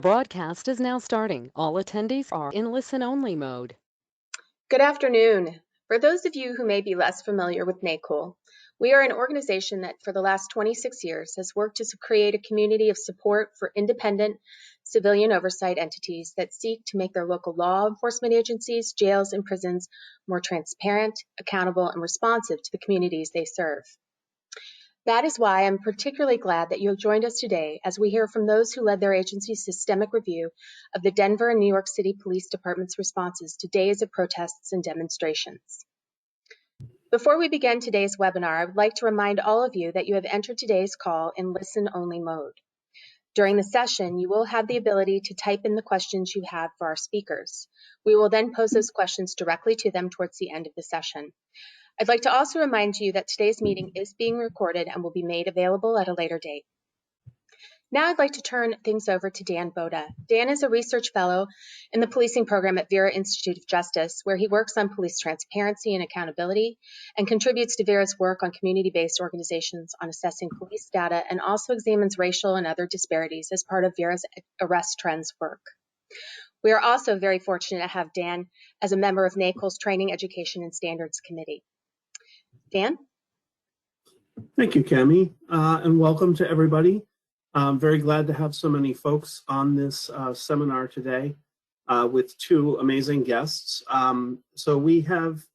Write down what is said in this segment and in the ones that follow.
Broadcast is now starting. All attendees are in listen-only mode. Good afternoon. For those of you who may be less familiar with NACOL, we are an organization that for the last 26 years has worked to create a community of support for independent civilian oversight entities that seek to make their local law enforcement agencies, jails, and prisons more transparent, accountable, and responsive to the communities they serve. That is why I'm particularly glad that you have joined us today as we hear from those who led their agency's systemic review of the Denver and New York City Police Department's responses to days of protests and demonstrations. Before we begin today's webinar, I would like to remind all of you that you have entered today's call in listen-only mode. During the session, you will have the ability to type in the questions you have for our speakers. We will then pose those questions directly to them towards the end of the session. I'd like to also remind you that today's meeting is being recorded and will be made available at a later date. Now I'd like to turn things over to Dan Boda. Dan is a research fellow in the policing program at Vera Institute of Justice, where he works on police transparency and accountability and contributes to Vera's work on community-based organizations on assessing police data and also examines racial and other disparities as part of Vera's arrest trends work. We are also very fortunate to have Dan as a member of NACOL's Training, Education, and Standards Committee. Dan? Thank you, Cami, and welcome to everybody. I'm very glad to have so many folks on this seminar today with two amazing guests. So we have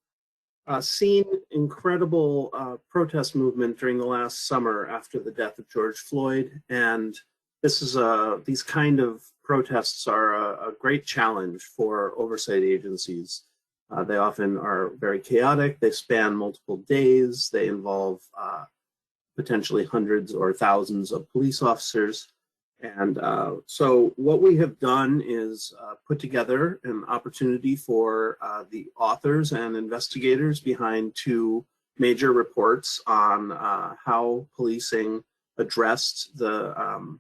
seen incredible protest movement during the last summer after the death of George Floyd, and this is these kind of protests are a great challenge for oversight agencies. They often are very chaotic, they span multiple days, they involve potentially hundreds or thousands of police officers. And so what we have done is put together an opportunity for the authors and investigators behind two major reports on how policing addressed the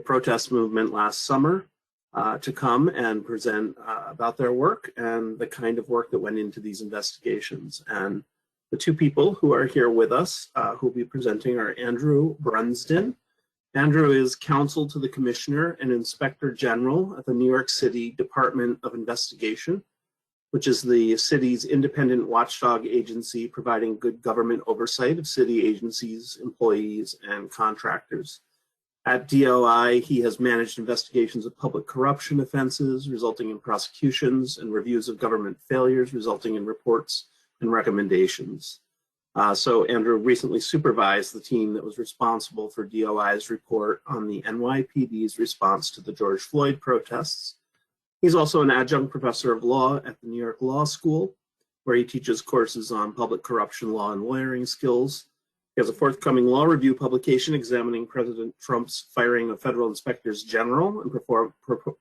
protest movement last summer. To come and present about their work and the kind of work that went into these investigations. And the two people who are here with us who will be presenting are Andrew Brunsden. Andrew is counsel to the Commissioner and Inspector General at the New York City Department of Investigation, which is the city's independent watchdog agency providing good government oversight of city agencies, employees, and contractors. At DOI, he has managed investigations of public corruption offenses resulting in prosecutions and reviews of government failures resulting in reports and recommendations. So Andrew recently supervised the team that was responsible for DOI's report on the NYPD's response to the George Floyd protests. He's also an adjunct professor of law at the New York Law School, where he teaches courses on public corruption law and lawyering skills. He has a forthcoming law review publication examining President Trump's firing of federal inspectors general and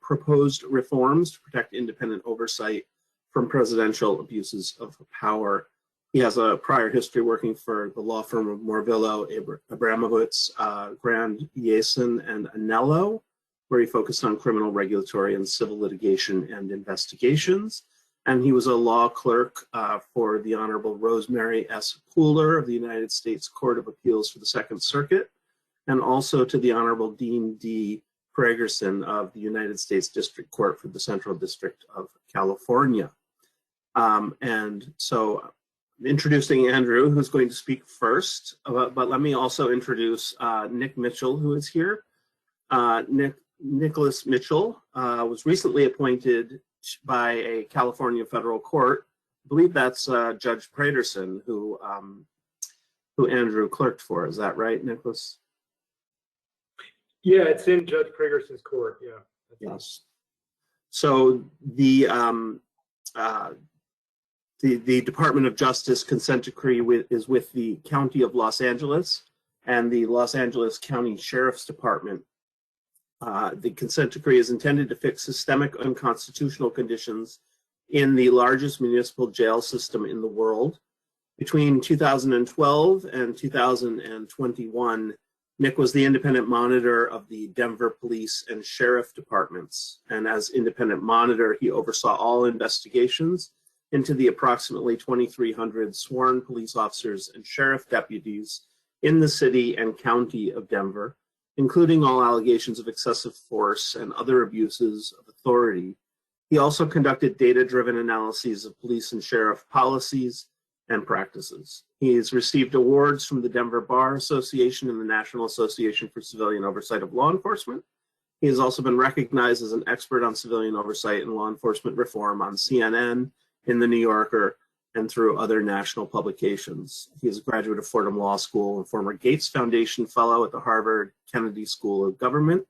proposed reforms to protect independent oversight from presidential abuses of power. He has a prior history working for the law firm of Morvillo, Abramowitz, Grand Yeson, and Anello, where he focused on criminal, regulatory, and civil litigation and investigations. And he was a law clerk for the Honorable Rosemary S. Pooler of the United States Court of Appeals for the Second Circuit, and also to the Honorable Dean D. Pragerson of the United States District Court for the Central District of California. And so introducing Andrew, who's going to speak first, but let me also introduce Nick Mitchell, who is here. Nicholas Mitchell was recently appointed by a California federal court. I believe that's Judge Pragerson, who Andrew clerked for. Is that right, Nicholas? Yeah, it's in Judge Pragerson's court. Yeah. Yes. So the Department of Justice consent decree is with the County of Los Angeles and the Los Angeles County Sheriff's Department. The consent decree is intended to fix systemic unconstitutional conditions in the largest municipal jail system in the world. Between 2012 and 2021, Nick was the independent monitor of the Denver Police and Sheriff Departments. And as independent monitor, he oversaw all investigations into the approximately 2,300 sworn police officers and sheriff deputies in the city and county of Denver, including all allegations of excessive force and other abuses of authority. He also conducted data-driven analyses of police and sheriff policies and practices. He has received awards from the Denver Bar Association and the National Association for Civilian Oversight of Law Enforcement. He has also been recognized as an expert on civilian oversight and law enforcement reform on CNN, in the New Yorker, and through other national publications. He is a graduate of Fordham Law School and former Gates Foundation Fellow at the Harvard Kennedy School of Government.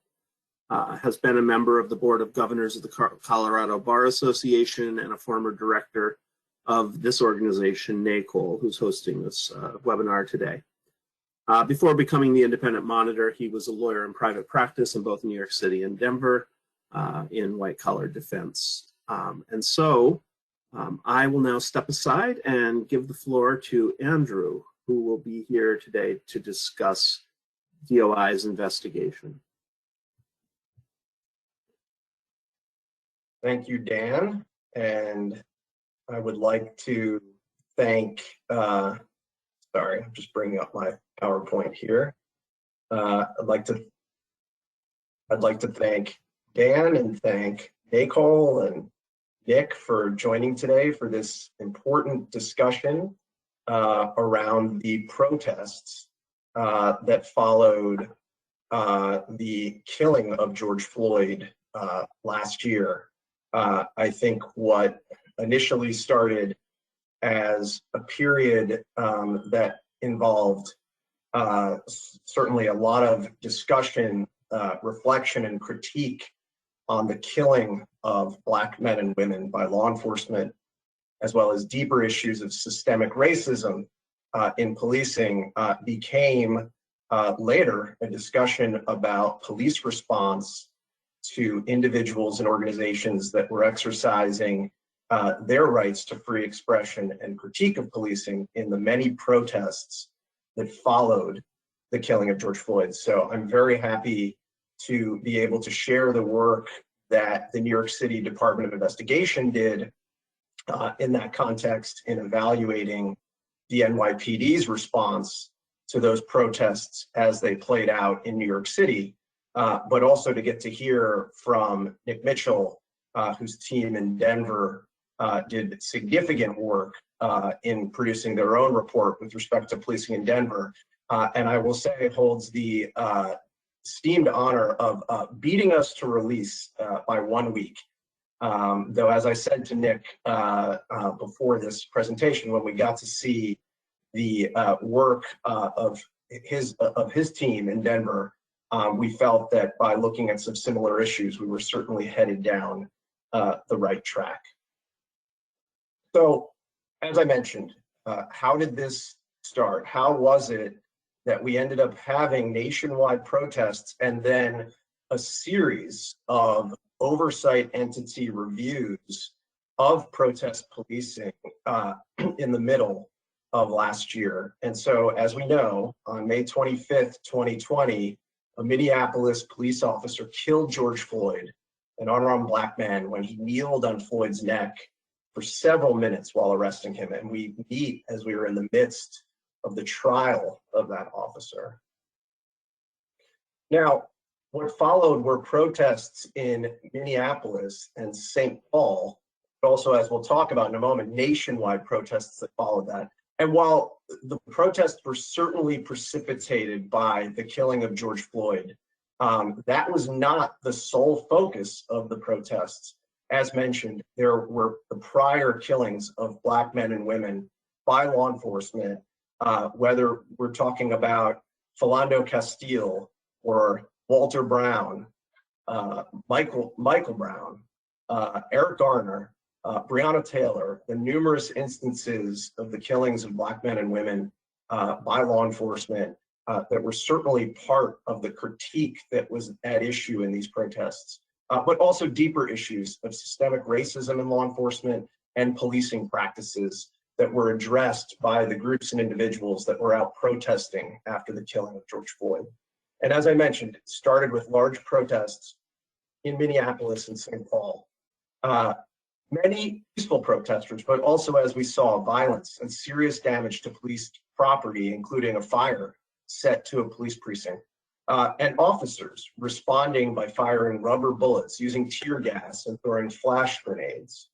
Has been a member of the Board of Governors of the Colorado Bar Association and a former director of this organization, NACOL, who's hosting this webinar today. Before becoming the independent monitor, he was a lawyer in private practice in both New York City and Denver in white-collar defense. I will now step aside and give the floor to Andrew, who will be here today to discuss DOI's investigation. Thank you, Dan. And I would like to thank, sorry, I'm just bringing up my PowerPoint here. I'd like to thank Dan and thank Nicole and Nick for joining today for this important discussion around the protests that followed the killing of George Floyd last year. I think what initially started as a period that involved certainly a lot of discussion, reflection, and critique on the killing of Black men and women by law enforcement, as well as deeper issues of systemic racism in policing, became later a discussion about police response to individuals and organizations that were exercising their rights to free expression and critique of policing in the many protests that followed the killing of George Floyd. So I'm very happy to be able to share the work that the New York City Department of Investigation did in that context in evaluating the NYPD's response to those protests as they played out in New York City, but also to get to hear from Nick Mitchell, whose team in Denver did significant work in producing their own report with respect to policing in Denver. And I will say holds the esteemed honor of beating us to release by 1 week. Though, as I said to Nick before this presentation, when we got to see the work of his team in Denver, we felt that by looking at some similar issues, we were certainly headed down the right track. So, as I mentioned, how did this start? How was it that we ended up having nationwide protests and then a series of oversight entity reviews of protest policing in the middle of last year? And so, as we know, on May 25th, 2020, a Minneapolis police officer killed George Floyd, an unarmed Black man, when he kneeled on Floyd's neck for several minutes while arresting him. And we meet as we were in the midst of the trial of that officer. Now, what followed were protests in Minneapolis and St. Paul, but also, as we'll talk about in a moment, nationwide protests that followed that. And while the protests were certainly precipitated by the killing of George Floyd, that was not the sole focus of the protests. As mentioned, there were the prior killings of Black men and women by law enforcement, whether we're talking about Philando Castile or Walter Brown, Michael Brown, Eric Garner, Breonna Taylor, the numerous instances of the killings of Black men and women by law enforcement that were certainly part of the critique that was at issue in these protests, but also deeper issues of systemic racism in law enforcement and policing practices that were addressed by the groups and individuals that were out protesting after the killing of George Floyd. And as I mentioned, it started with large protests in Minneapolis and St. Paul. Many peaceful protesters, but also, as we saw, violence and serious damage to police property, including a fire set to a police precinct. and officers responding by firing rubber bullets, using tear gas, and throwing flash grenades.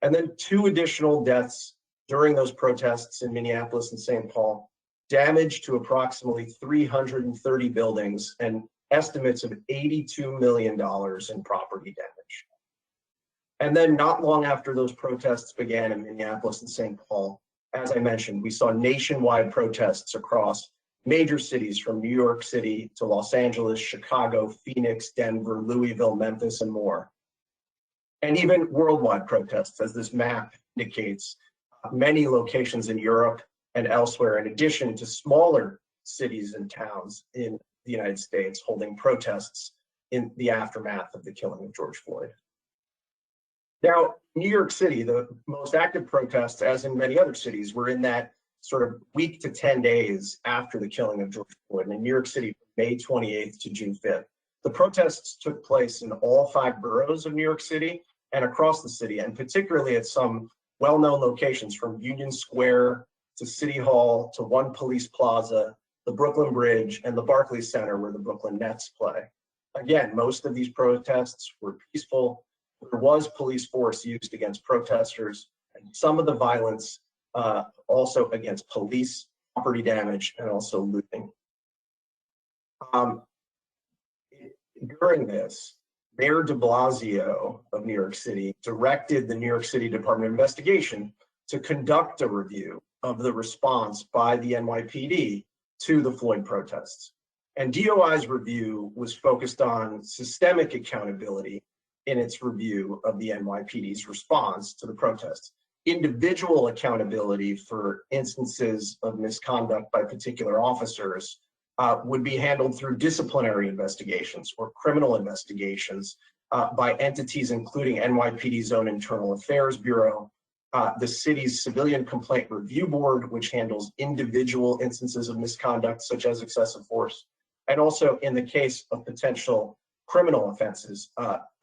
And then 2 additional deaths during those protests in Minneapolis and St. Paul, damage to approximately 330 buildings, and estimates of $82 million in property damage. And then not long after those protests began in Minneapolis and St. Paul, as I mentioned, we saw nationwide protests across major cities from New York City to Los Angeles, Chicago, Phoenix, Denver, Louisville, Memphis, and more. And even worldwide protests, as this map indicates, many locations in Europe and elsewhere, in addition to smaller cities and towns in the United States holding protests in the aftermath of the killing of George Floyd. Now, New York City, the most active protests, as in many other cities, were in that sort of week to 10 days after the killing of George Floyd. In New York City, May 28th to June 5th. The protests took place in all 5 boroughs of New York City and across the city, and particularly at some well-known locations from Union Square to City Hall to One Police Plaza, the Brooklyn Bridge, and the Barclays Center where the Brooklyn Nets play. Again, most of these protests were peaceful. There was police force used against protesters, and some of the violence also against police, property damage, and also looting. During this, Mayor de Blasio of New York City directed the New York City Department of Investigation to conduct a review of the response by the NYPD to the Floyd protests. And DOI's review was focused on systemic accountability in its review of the NYPD's response to the protests. Individual accountability for instances of misconduct by particular officers would be handled through disciplinary investigations or criminal investigations by entities including NYPD's own Internal Affairs Bureau, the city's Civilian Complaint Review Board, which handles individual instances of misconduct such as excessive force, and also in the case of potential criminal offenses,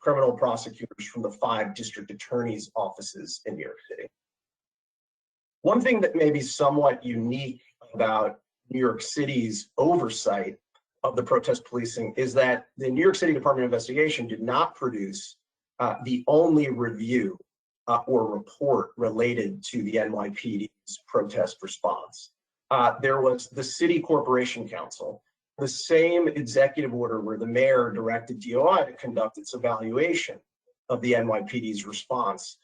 criminal prosecutors from the 5 district attorneys' offices in New York City. One thing that may be somewhat unique about New York City's oversight of the protest policing is that the New York City Department of Investigation did not produce the only review or report related to the NYPD's protest response. There was the City Corporation Council, the same executive order where the mayor directed DOI to conduct its evaluation of the NYPD's response.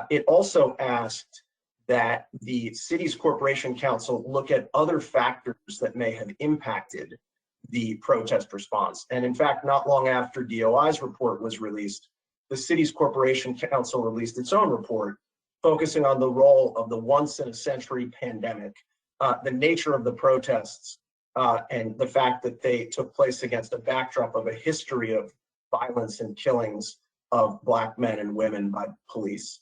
It also asked that the city's corporation council look at other factors that may have impacted the protest response. And in fact, not long after DOI's report was released, the city's corporation council released its own report focusing on the role of the once-in-a-century pandemic, the nature of the protests, and the fact that they took place against a backdrop of a history of violence and killings of Black men and women by police,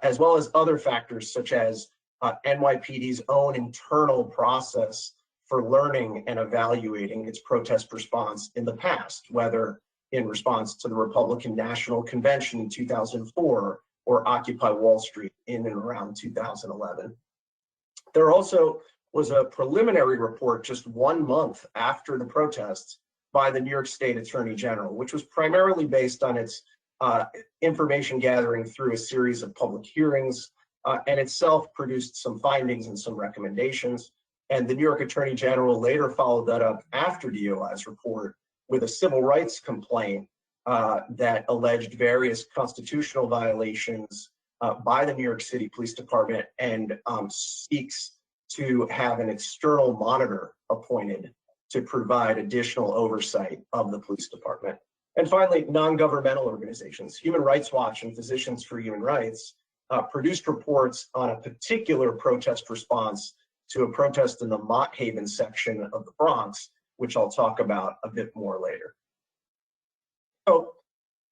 as well as other factors such as NYPD's own internal process for learning and evaluating its protest response in the past, whether in response to the Republican National Convention in 2004 or Occupy Wall Street in and around 2011. There also was a preliminary report just 1 month after the protests by the New York State Attorney General, which was primarily based on its information gathering through a series of public hearings, and itself produced some findings and some recommendations. And the New York Attorney General later followed that up after DOI's report with a civil rights complaint that alleged various constitutional violations by the New York City Police Department and seeks to have an external monitor appointed to provide additional oversight of the police department. And finally, non-governmental organizations, Human Rights Watch and Physicians for Human Rights, produced reports on a particular protest response to a protest in the Mott Haven section of the Bronx, which I'll talk about a bit more later. So,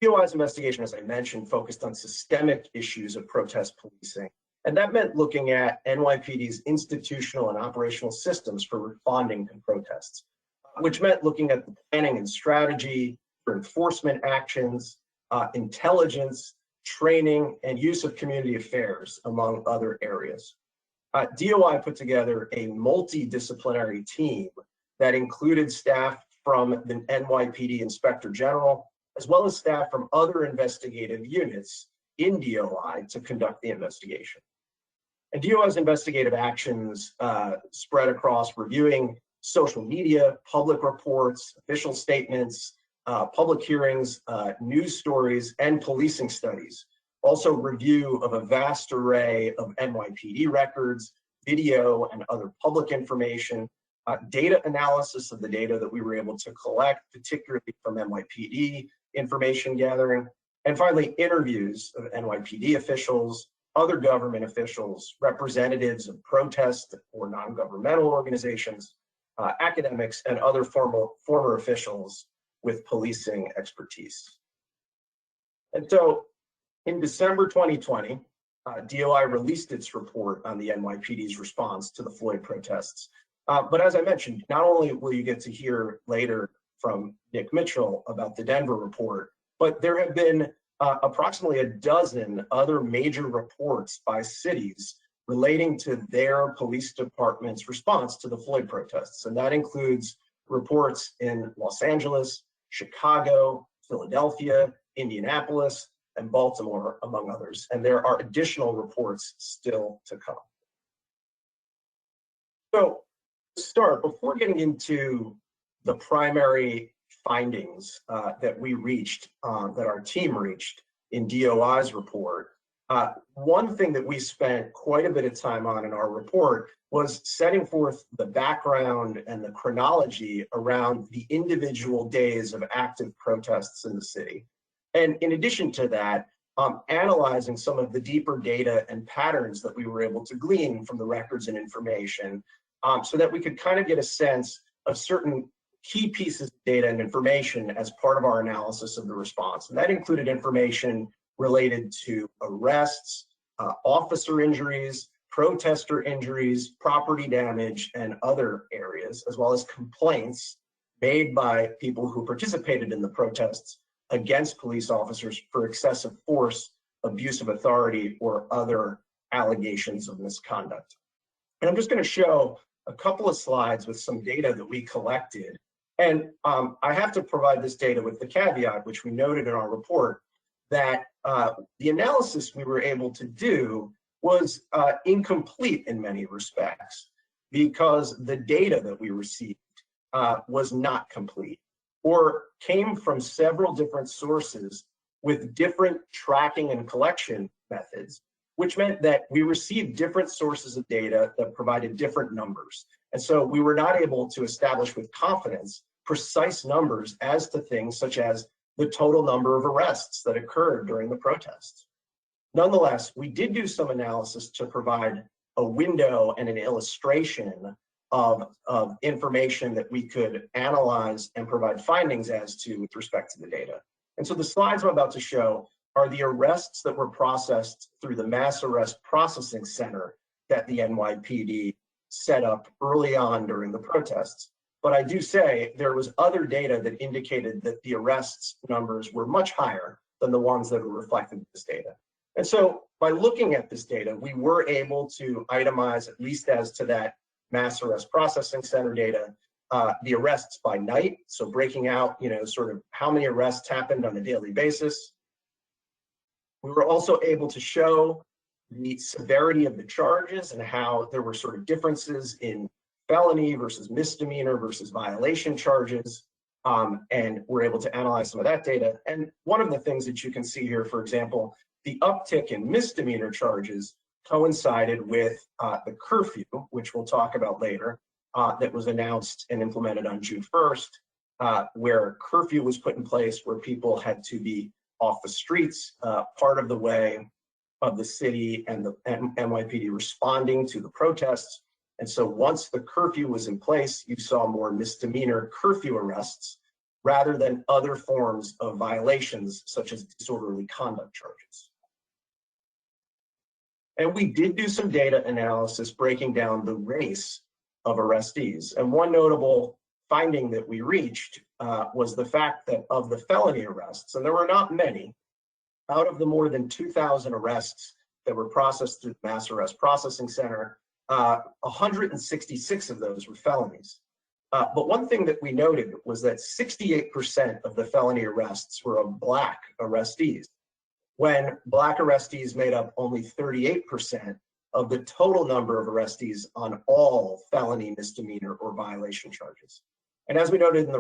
DOI's investigation, as I mentioned, focused on systemic issues of protest policing. And that meant looking at NYPD's institutional and operational systems for responding to protests, which meant looking at the planning and strategy for enforcement actions, intelligence, training, and use of community affairs, among other areas. DOI put together a multidisciplinary team that included staff from the NYPD Inspector General, as well as staff from other investigative units in DOI to conduct the investigation. And DOI's investigative actions spread across reviewing social media, public reports, official statements, public hearings, news stories, and policing studies. Also review of a vast array of NYPD records, video and other public information, data analysis of the data that we were able to collect, particularly from NYPD information gathering, and finally interviews of NYPD officials, other government officials, representatives of protests or non-governmental organizations, academics, and other former officials with policing expertise. And so in December 2020, DOI released its report on the NYPD's response to the Floyd protests. But as I mentioned, not only will you get to hear later from Nick Mitchell about the Denver report, but there have been approximately a dozen other major reports by cities relating to their police department's response to the Floyd protests. And that includes reports in Los Angeles, Chicago, Philadelphia, Indianapolis, and Baltimore, among others. And there are additional reports still to come. So to start, before getting into the primary findings that we reached, that our team reached in DOI's report, one thing that we spent quite a bit of time on in our report was setting forth the background and the chronology around the individual days of active protests in the city. And in addition to that, analyzing some of the deeper data and patterns that we were able to glean from the records and information, so that we could kind of get a sense of certain key pieces of data and information as part of our analysis of the response. And that included information related to arrests, officer injuries, protester injuries, property damage, and other areas, as well as complaints made by people who participated in the protests against police officers for excessive force, abuse of authority, or other allegations of misconduct. And I'm just going to show a couple of slides with some data that we collected. And I have to provide this data with the caveat, which we noted in our report, that the analysis we were able to do was incomplete in many respects, because the data that we received was not complete, or came from several different sources with different tracking and collection methods, which meant that we received different sources of data that provided different numbers. And so we were not able to establish with confidence precise numbers as to things such as the total number of arrests that occurred during the protests. Nonetheless, we did do some analysis to provide a window and an illustration of information that we could analyze and provide findings as to with respect to the data. And so the slides I'm about to show are the arrests that were processed through the Mass Arrest Processing Center that the NYPD set up early on during the protests. But I do say there was other data that indicated that the arrests numbers were much higher than the ones that were reflected in this data. And so by looking at this data, we were able to itemize, at least as to that Mass Arrest Processing Center data, the arrests by night. So breaking out, sort of how many arrests happened on a daily basis. We were also able to show the severity of the charges and how there were sort of differences in felony versus misdemeanor versus violation charges. And we're able to analyze some of that data. And one of the things that you can see here, for example, the uptick in misdemeanor charges coincided with the curfew, which we'll talk about later, that was announced and implemented on June 1st, where curfew was put in place, where people had to be off the streets, part of the way of the city and the NYPD responding to the protests. And so once the curfew was in place, you saw more misdemeanor curfew arrests rather than other forms of violations, such as disorderly conduct charges. And we did do some data analysis breaking down the race of arrestees. And one notable finding that we reached was the fact that of the felony arrests, and there were not many, out of the more than 2,000 arrests that were processed through the Mass Arrest Processing Center, 166 of those were felonies. But one thing that we noted was that 68% of the felony arrests were of Black arrestees, when Black arrestees made up only 38% of the total number of arrestees on all felony, misdemeanor, or violation charges. And as we noted in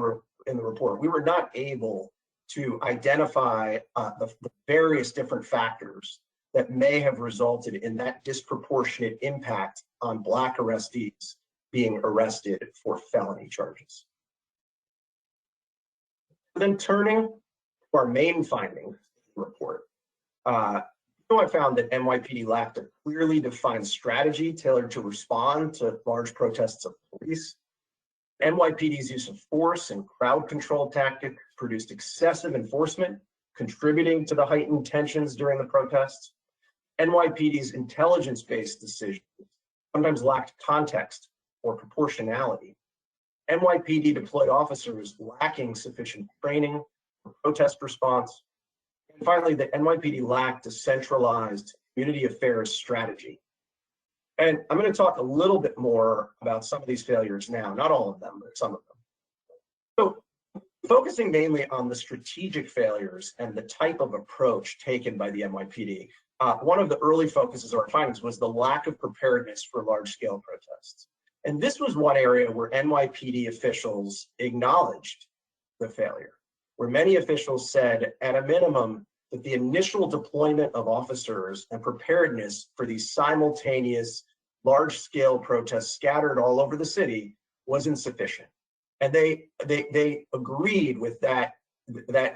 the report, we were not able to identify the various different factors that may have resulted in that disproportionate impact on Black arrestees being arrested for felony charges. Then turning to our main findings in the report, I found that NYPD lacked a clearly defined strategy tailored to respond to large protests of police. NYPD's use of force and crowd control tactics produced excessive enforcement, contributing to the heightened tensions during the protests. NYPD's intelligence-based decisions sometimes lacked context or proportionality. NYPD deployed officers lacking sufficient training for protest response. And finally, the NYPD lacked a centralized community affairs strategy. And I'm going to talk a little bit more about some of these failures now, not all of them, but some of them. So focusing mainly on the strategic failures and the type of approach taken by the NYPD, one of the early focuses of our findings was the lack of preparedness for large-scale protests. And this was one area where NYPD officials acknowledged the failure, where many officials said, at a minimum, that the initial deployment of officers and preparedness for these simultaneous large-scale protests scattered all over the city was insufficient. And they agreed with that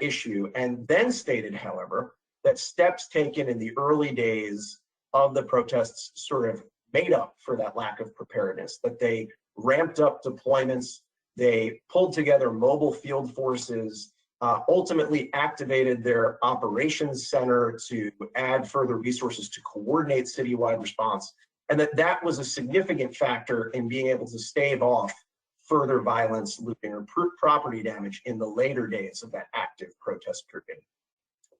issue, and then stated, however, that steps taken in the early days of the protests sort of made up for that lack of preparedness, that they ramped up deployments, they pulled together mobile field forces, ultimately activated their operations center to add further resources to coordinate citywide response, and that was a significant factor in being able to stave off further violence, looting, or property damage in the later days of that active protest period.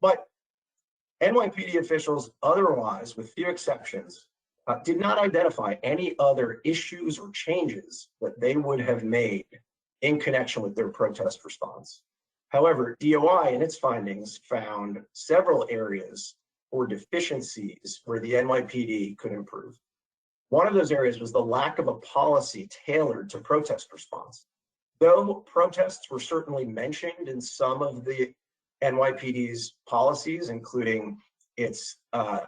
But NYPD officials otherwise, with few exceptions, did not identify any other issues or changes that they would have made in connection with their protest response. However, DOI in its findings found several areas or deficiencies where the NYPD could improve. One of those areas was the lack of a policy tailored to protest response. Though protests were certainly mentioned in some of the NYPD's policies, including its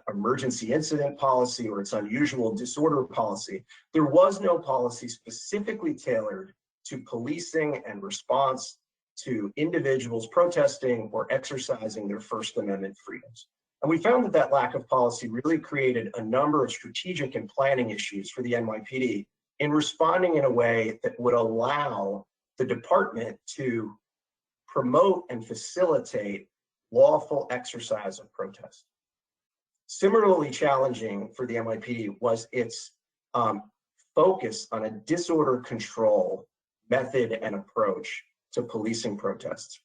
emergency incident policy or its unusual disorder policy, there was no policy specifically tailored to policing and response to individuals protesting or exercising their First Amendment freedoms. And we found that lack of policy really created a number of strategic and planning issues for the NYPD in responding in a way that would allow the department to promote and facilitate lawful exercise of protest. Similarly challenging for the NYPD was its focus on a disorder control method and approach to policing protests.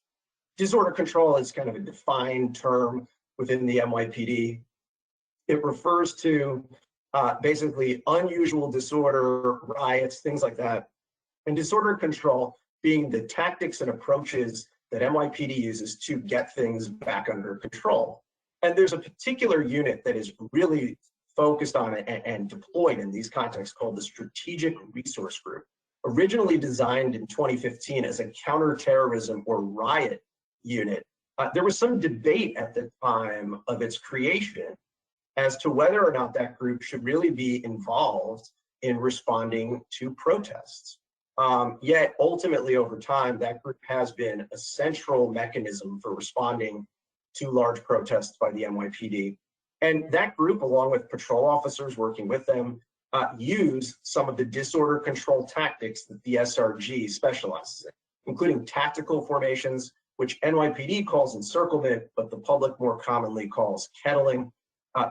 Disorder control is kind of a defined term within the NYPD. It refers to basically unusual disorder, riots, things like that. And disorder control being the tactics and approaches that NYPD uses to get things back under control. And there's a particular unit that is really focused on it and deployed in these contexts called the Strategic Resource Group. Originally designed in 2015 as a counterterrorism or riot unit, there was some debate at the time of its creation as to whether or not that group should really be involved in responding to protests. Yet ultimately over time, that group has been a central mechanism for responding to large protests by the NYPD. And that group, along with patrol officers working with them, use some of the disorder control tactics that the SRG specializes in, including tactical formations, which NYPD calls encirclement, but the public more commonly calls kettling,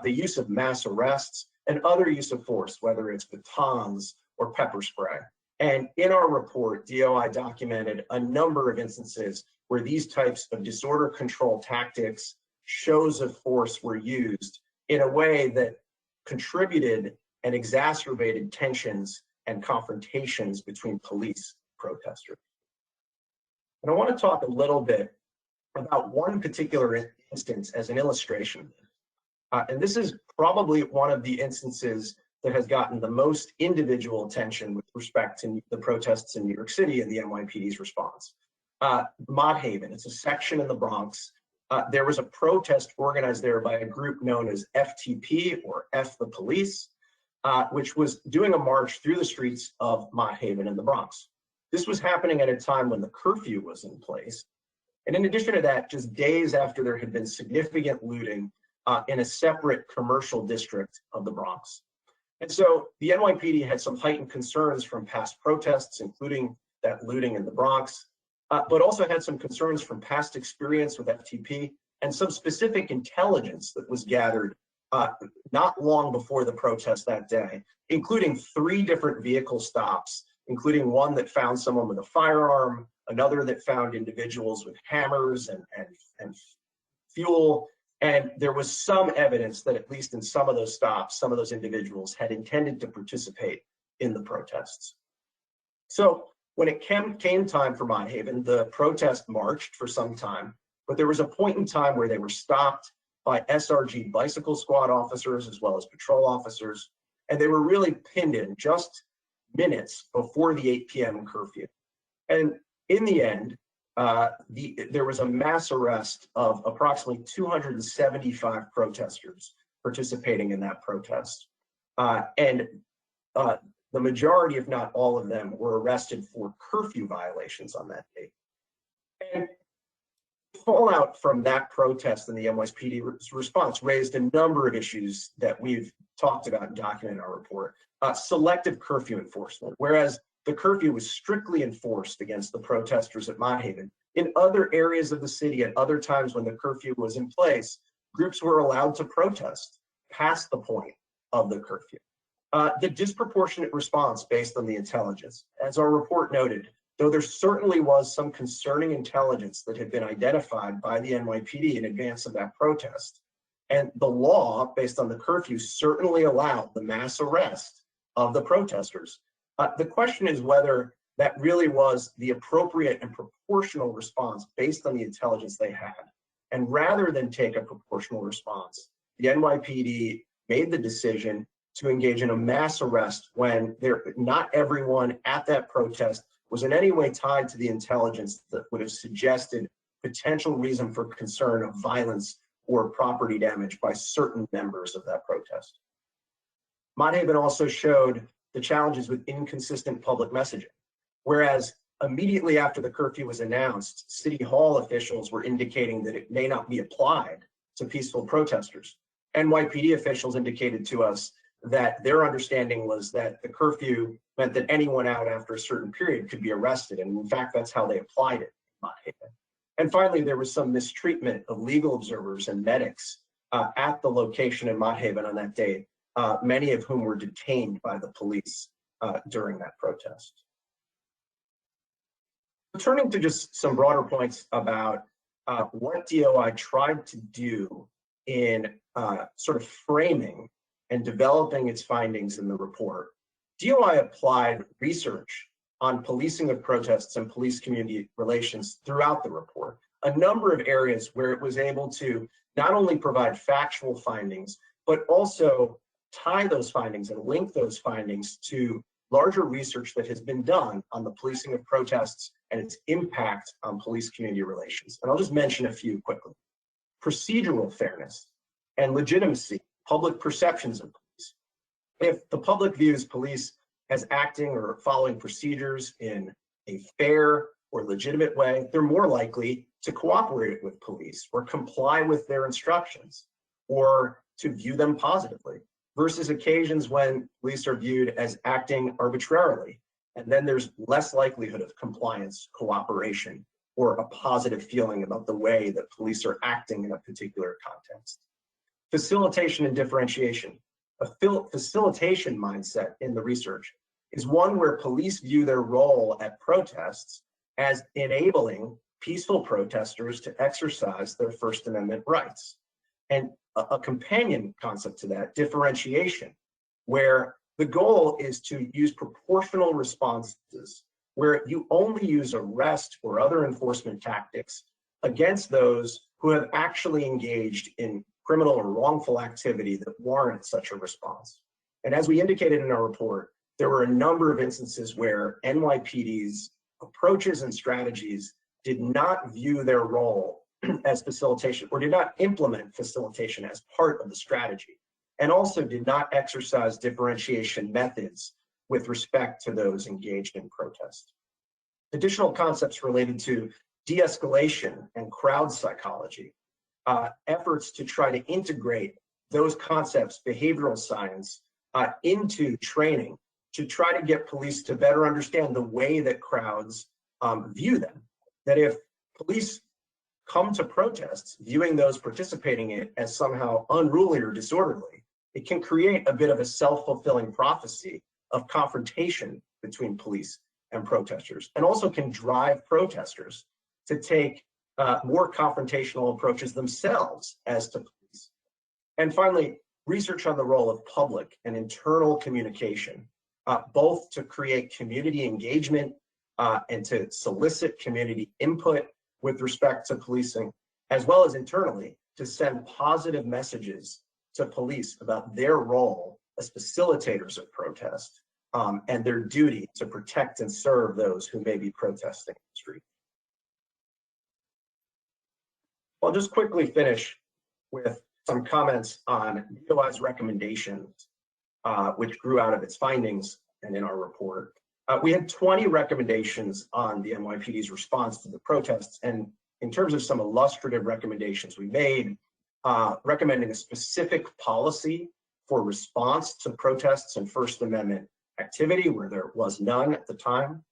the use of mass arrests, and other use of force, whether it's batons or pepper spray. And in our report, DOI documented a number of instances where these types of disorder control tactics, shows of force were used in a way that contributed and exacerbated tensions and confrontations between police protesters. And I want to talk a little bit about one particular instance as an illustration. And this is probably one of the instances that has gotten the most individual attention with respect to the protests in New York City and the NYPD's response. Mott Haven, it's a section in the Bronx. There was a protest organized there by a group known as FTP, or F the Police, which was doing a march through the streets of Mott Haven in the Bronx. This was happening at a time when the curfew was in place. And in addition to that, just days after there had been significant looting in a separate commercial district of the Bronx. And so the NYPD had some heightened concerns from past protests, including that looting in the Bronx, but also had some concerns from past experience with FTP and some specific intelligence that was gathered not long before the protest that day, including 3 different vehicle stops, including one that found someone with a firearm, another that found individuals with hammers and fuel. And there was some evidence that at least in some of those stops, some of those individuals had intended to participate in the protests. So when it came time for Mott Haven, the protest marched for some time, but there was a point in time where they were stopped by SRG bicycle squad officers as well as patrol officers, and they were really pinned in just minutes before the 8 p.m. curfew. And in the end, there was a mass arrest of approximately 275 protesters participating in that protest. And the majority, if not all of them, were arrested for curfew violations on that date. And fallout from that protest and the NYPD response raised a number of issues that we've talked about and documented in our report. Selective curfew enforcement, whereas the curfew was strictly enforced against the protesters at Mott Haven. In other areas of the city, at other times when the curfew was in place, groups were allowed to protest past the point of the curfew. The disproportionate response based on the intelligence. As our report noted, though there certainly was some concerning intelligence that had been identified by the NYPD in advance of that protest, and the law based on the curfew certainly allowed the mass arrest of the protesters. The question is whether that really was the appropriate and proportional response based on the intelligence they had. And rather than take a proportional response, the NYPD made the decision to engage in a mass arrest when not everyone at that protest was in any way tied to the intelligence that would have suggested potential reason for concern of violence or property damage by certain members of that protest. Mott Haven also showed the challenges with inconsistent public messaging. Whereas immediately after the curfew was announced, City Hall officials were indicating that it may not be applied to peaceful protesters. NYPD officials indicated to us that their understanding was that the curfew meant that anyone out after a certain period could be arrested. And in fact, that's how they applied it in Mott Haven. And finally, there was some mistreatment of legal observers and medics at the location in Mott Haven on that day, many of whom were detained by the police during that protest. Turning to just some broader points about what DOI tried to do in sort of framing and developing its findings in the report, DOI applied research on policing of protests and police-community relations throughout the report, a number of areas where it was able to not only provide factual findings, but also tie those findings and link those findings to larger research that has been done on the policing of protests and its impact on police-community relations. And I'll just mention a few quickly. Procedural fairness and legitimacy, public perceptions of police. If the public views police as acting or following procedures in a fair or legitimate way, they're more likely to cooperate with police or comply with their instructions or to view them positively, versus occasions when police are viewed as acting arbitrarily. And then there's less likelihood of compliance, cooperation, or a positive feeling about the way that police are acting in a particular context. Facilitation and differentiation. A facilitation mindset in the research is one where police view their role at protests as enabling peaceful protesters to exercise their First Amendment rights. And a companion concept to that, differentiation, where the goal is to use proportional responses where you only use arrest or other enforcement tactics against those who have actually engaged in criminal or wrongful activity that warrant such a response. And as we indicated in our report, there were a number of instances where NYPD's approaches and strategies did not view their role as facilitation, or did not implement facilitation as part of the strategy, and also did not exercise differentiation methods with respect to those engaged in protest. Additional concepts related to de-escalation and crowd psychology, efforts to try to integrate those concepts, behavioral science, into training to try to get police to better understand the way that crowds view them. That if police come to protests viewing those participating in it as somehow unruly or disorderly, it can create a bit of a self-fulfilling prophecy of confrontation between police and protesters, and also can drive protesters to take more confrontational approaches themselves as to police. And finally, research on the role of public and internal communication, both to create community engagement and to solicit community input with respect to policing, as well as internally to send positive messages to police about their role as facilitators of protest and their duty to protect and serve those who may be protesting in the street. I'll just quickly finish with some comments on DOI's recommendations, which grew out of its findings and in our report. We had 20 recommendations on the NYPD's response to the protests, and in terms of some illustrative recommendations we made, recommending a specific policy for response to protests and First Amendment activity where there was none at the time,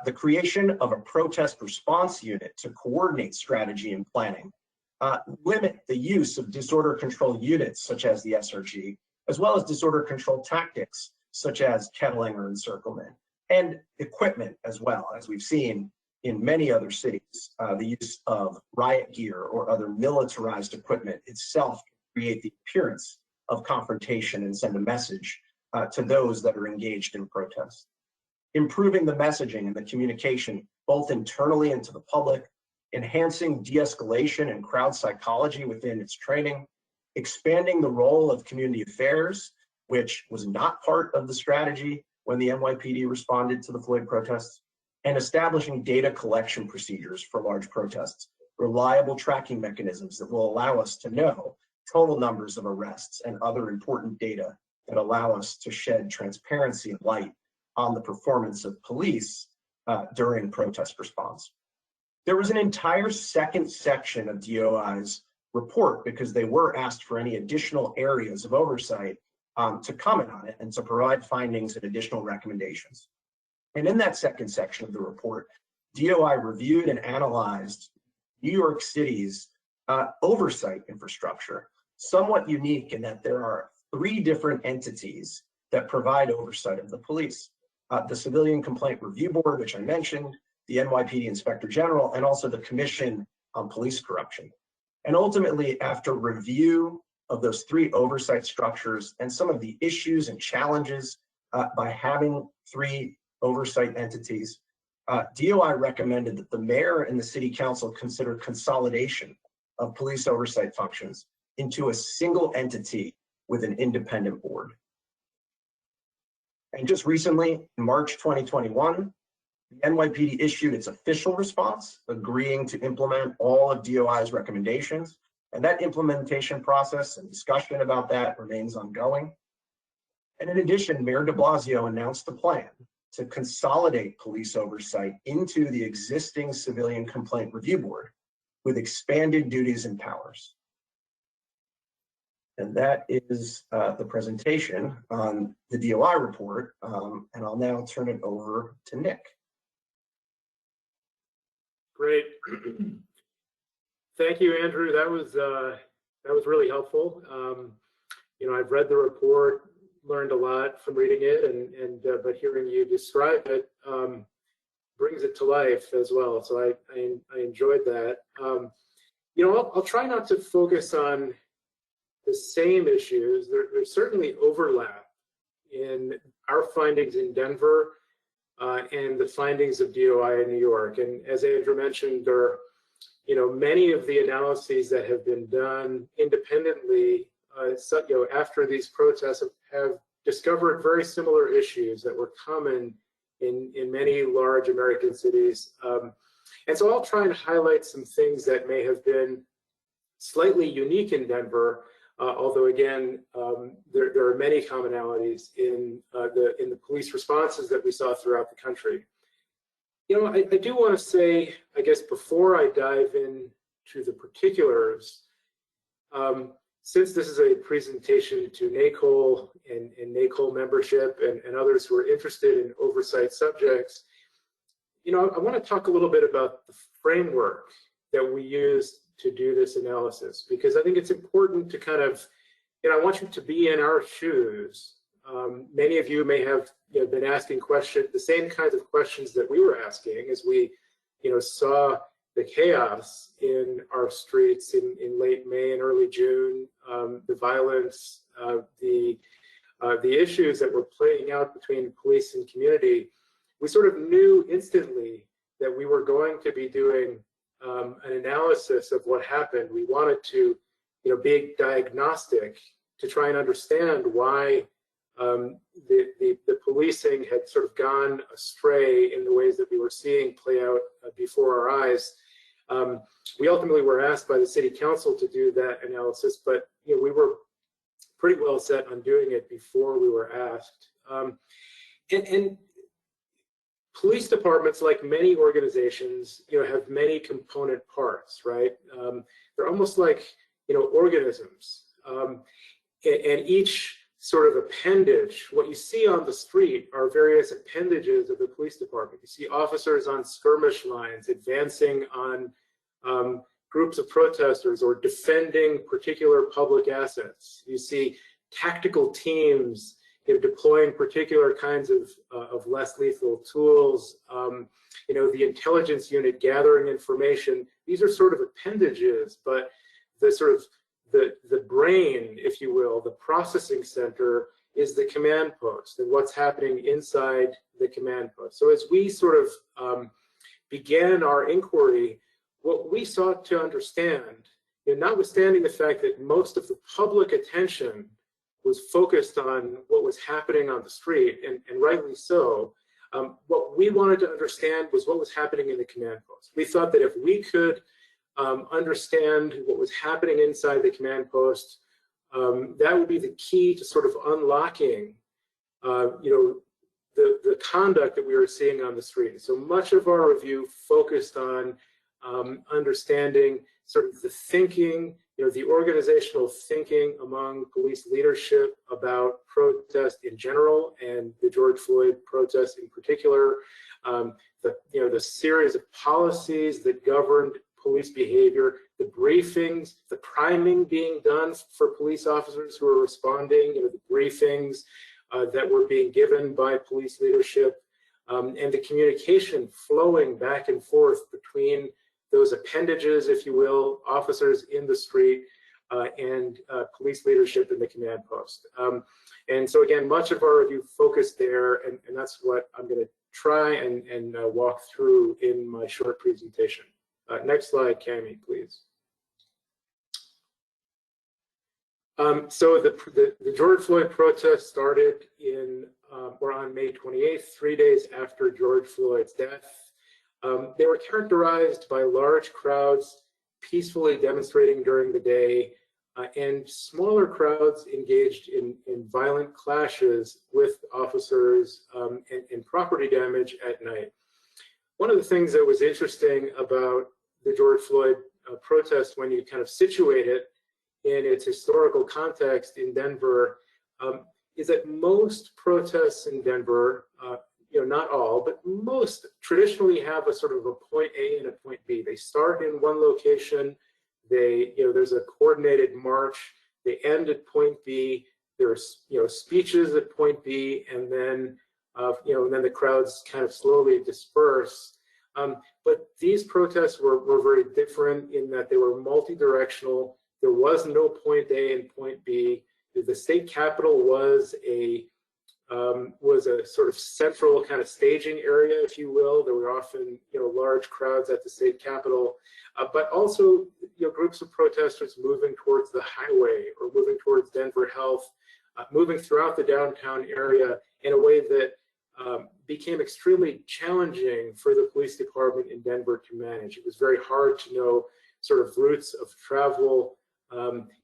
the creation of a protest response unit to coordinate strategy and planning, limit the use of disorder control units such as the SRG, as well as disorder control tactics such as kettling or encirclement, and equipment as well, as we've seen in many other cities. The use of riot gear or other militarized equipment itself can create the appearance of confrontation and send a message to those that are engaged in protest. Improving the messaging and the communication, both internally and to the public, enhancing de-escalation and crowd psychology within its training, expanding the role of community affairs, which was not part of the strategy when the NYPD responded to the Floyd protests, and establishing data collection procedures for large protests, reliable tracking mechanisms that will allow us to know total numbers of arrests and other important data that allow us to shed transparency and light on the performance of police during protest response. There was an entire second section of DOI's report because they were asked for any additional areas of oversight to comment on it and to provide findings and additional recommendations. And in that second section of the report, DOI reviewed and analyzed New York City's oversight infrastructure, somewhat unique in that there are 3 different entities that provide oversight of the police. The Civilian Complaint Review Board, which I mentioned, the NYPD Inspector General, and also the Commission on Police Corruption. And ultimately, after review of those 3 oversight structures and some of the issues and challenges by having 3 oversight entities, DOI recommended that the mayor and the city council consider consolidation of police oversight functions into a single entity with an independent board. And just recently, in March 2021, the NYPD issued its official response, agreeing to implement all of DOI's recommendations. And that implementation process and discussion about that remains ongoing. And in addition, Mayor de Blasio announced a plan to consolidate police oversight into the existing Civilian Complaint Review Board with expanded duties and powers. And that is the presentation on the DOI report. And I'll now turn it over to Nick. Great. Thank you, Andrew. That was really helpful. You know, I've read the report, learned a lot from reading it, but hearing you describe it brings it to life as well. So I enjoyed that. You know, I'll try not to focus on the same issues. There's certainly overlap in our findings in Denver and the findings of DOI in New York. And as Andrew mentioned, there are many of the analyses that have been done independently after these protests have discovered very similar issues that were common in many large American cities. And so I'll try and highlight some things that may have been slightly unique in Denver, although again, there are many commonalities in the police responses that we saw throughout the country. I do want to say, I guess, before I dive into the particulars, since this is a presentation to NACOL and NACOL membership and others who are interested in oversight subjects, I want to talk a little bit about the framework that we use to do this analysis, because I think it's important to kind of, I want you to be in our shoes. Many of you may have been asking questions, the same kinds of questions that we were asking as we, saw the chaos in our streets in late May and early June, the violence, the issues that were playing out between police and community. We sort of knew instantly that we were going to be doing an analysis of what happened. We wanted to, be diagnostic to try and understand why the policing had sort of gone astray in the ways that we were seeing play out before our eyes. We ultimately were asked by the city council to do that analysis, but we were pretty well set on doing it before we were asked. And police departments, like many organizations, have many component parts, right? They're almost like organisms, and each sort of appendage, what you see on the street are various appendages of the police department. You see officers on skirmish lines advancing on groups of protesters or defending particular public assets. You see tactical teams deploying particular kinds of less lethal tools. The intelligence unit gathering information. These are sort of appendages, but the sort of the brain, if you will, the processing center is the command post and what's happening inside the command post. So as we sort of began our inquiry, what we sought to understand, notwithstanding the fact that most of the public attention was focused on what was happening on the street, and rightly so, what we wanted to understand was what was happening in the command post. We thought that if we could understand what was happening inside the command post, that would be the key to sort of unlocking, the conduct that we were seeing on the street. So much of our review focused on understanding sort of the thinking, the organizational thinking among police leadership about protest in general and the George Floyd protests in particular, the series of policies that governed police behavior, the briefings, the priming being done for police officers who are responding, the briefings that were being given by police leadership, and the communication flowing back and forth between those appendages, if you will, officers in the street and police leadership in the command post. And so again, much of our review focused there, and that's what I'm going to try and walk through in my short presentation. Next slide, Cami, please. So the George Floyd protests started on May 28th, 3 days after George Floyd's death. They were characterized by large crowds peacefully demonstrating during the day and smaller crowds engaged in violent clashes with officers and property damage at night. One of the things that was interesting about the George Floyd protest, when you kind of situate it in its historical context in Denver, is that most protests in Denver, not all, but most traditionally have a sort of a point A and a point B. They start in one location, there's a coordinated march, they end at point B, there's speeches at point B, and then then the crowds kind of slowly disperse. But these protests were very different in that they were multi-directional. There was no point A and point B. The state capitol was a was a sort of central kind of staging area, if you will. There were often, large crowds at the state capitol, but also, groups of protesters moving towards the highway or moving towards Denver Health, moving throughout the downtown area in a way that became extremely challenging for the police department in Denver to manage. It was very hard to know sort of routes of travel,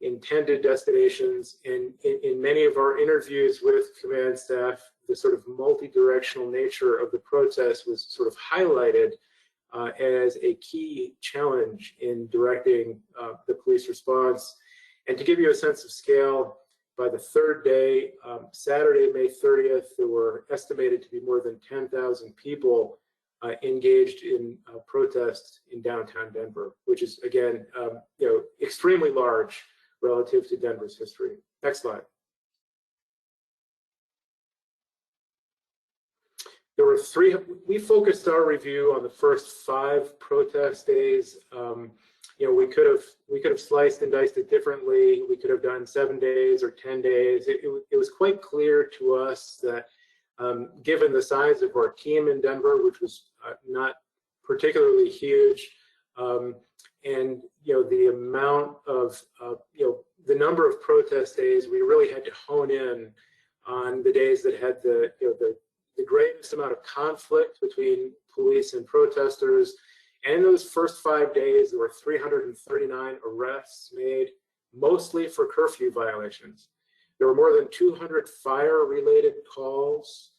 intended destinations. And in many of our interviews with command staff, the sort of multi-directional nature of the protest was sort of highlighted as a key challenge in directing the police response. And to give you a sense of scale, by the third day, Saturday, May 30th, there were estimated to be more than 10,000 people engaged in protests in downtown Denver, which is, again, extremely large relative to Denver's history. Next slide. There were we focused our review on the first 5 protest days. We could have sliced and diced it differently. We could have done 7 days or 10 days. It was quite clear to us that given the size of our team in Denver, which was not particularly huge, and the amount of the number of protest days, we really had to hone in on the days that had the greatest amount of conflict between police and protesters. And in those first 5 days, there were 339 arrests made, mostly for curfew violations. There were more than 200 fire-related calls.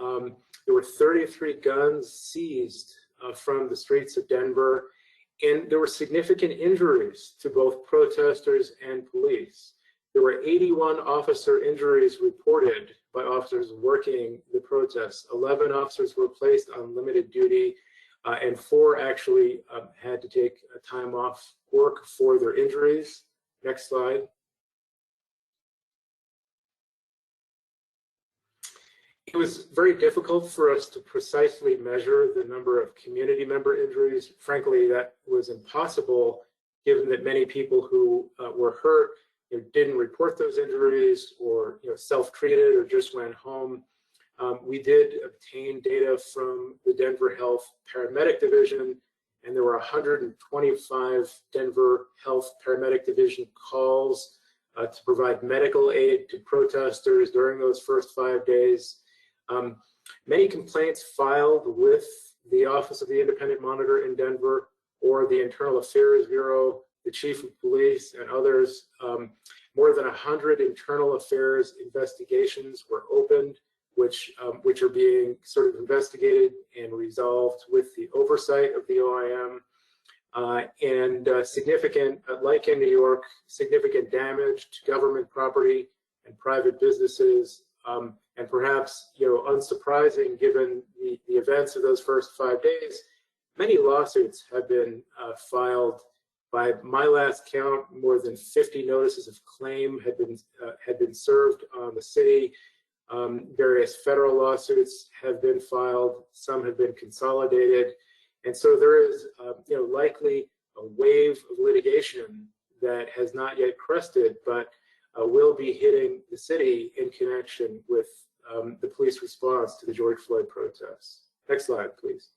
There were 33 guns seized from the streets of Denver, and there were significant injuries to both protesters and police. There were 81 officer injuries reported by officers working the protests. 11 officers were placed on limited duty, and 4 actually had to take time off work for their injuries. Next slide. It was very difficult for us to precisely measure the number of community member injuries. Frankly, that was impossible, given that many people who were hurt didn't report those injuries, or self-treated, or just went home. We did obtain data from the Denver Health Paramedic Division, and there were 125 Denver Health Paramedic Division calls to provide medical aid to protesters during those first 5 days. Many complaints filed with the Office of the Independent Monitor in Denver, or the Internal Affairs Bureau, the Chief of Police, and others. More than 100 internal affairs investigations were opened, which are being sort of investigated and resolved with the oversight of the OIM. And significant, like in New York, significant damage to government property and private businesses. And perhaps, unsurprising given the events of those first 5 days, many lawsuits have been filed. By my last count, more than 50 notices of claim had been served on the city. Various federal lawsuits have been filed. Some have been consolidated, and so there is, likely a wave of litigation that has not yet crested, but will be hitting the city in connection with the police response to the George Floyd protests. Next slide, please.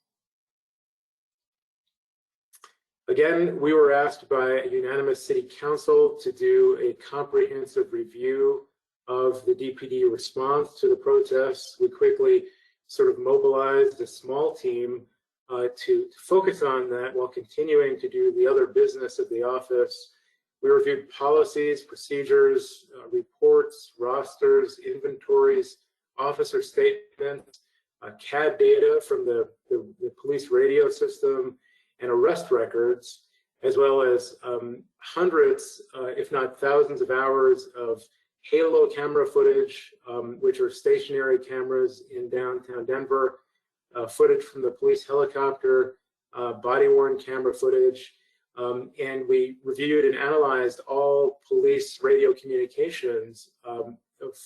Again, we were asked by a unanimous city council to do a comprehensive review of the DPD response to the protests. We quickly sort of mobilized a small team to focus on that while continuing to do the other business of the office. We reviewed policies, procedures, reports, rosters, inventories, officer statements, CAD data from the police radio system, and arrest records, as well as hundreds, if not thousands of hours of halo camera footage, which are stationary cameras in downtown Denver, footage from the police helicopter, body-worn camera footage, and we reviewed and analyzed all police radio communications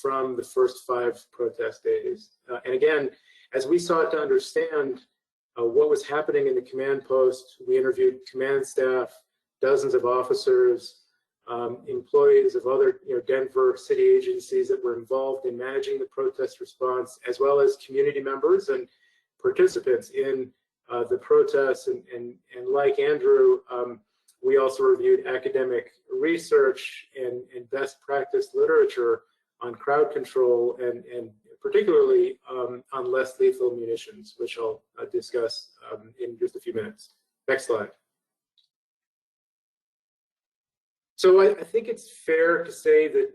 from the first 5 protest days. And again, as we sought to understand what was happening in the command post, we interviewed command staff, dozens of officers, employees of other Denver city agencies that were involved in managing the protest response, as well as community members and participants in the protests. And like Andrew, we also reviewed academic research and best practice literature on crowd control and particularly on less lethal munitions, which I'll discuss in just a few minutes. Next slide. So I think it's fair to say that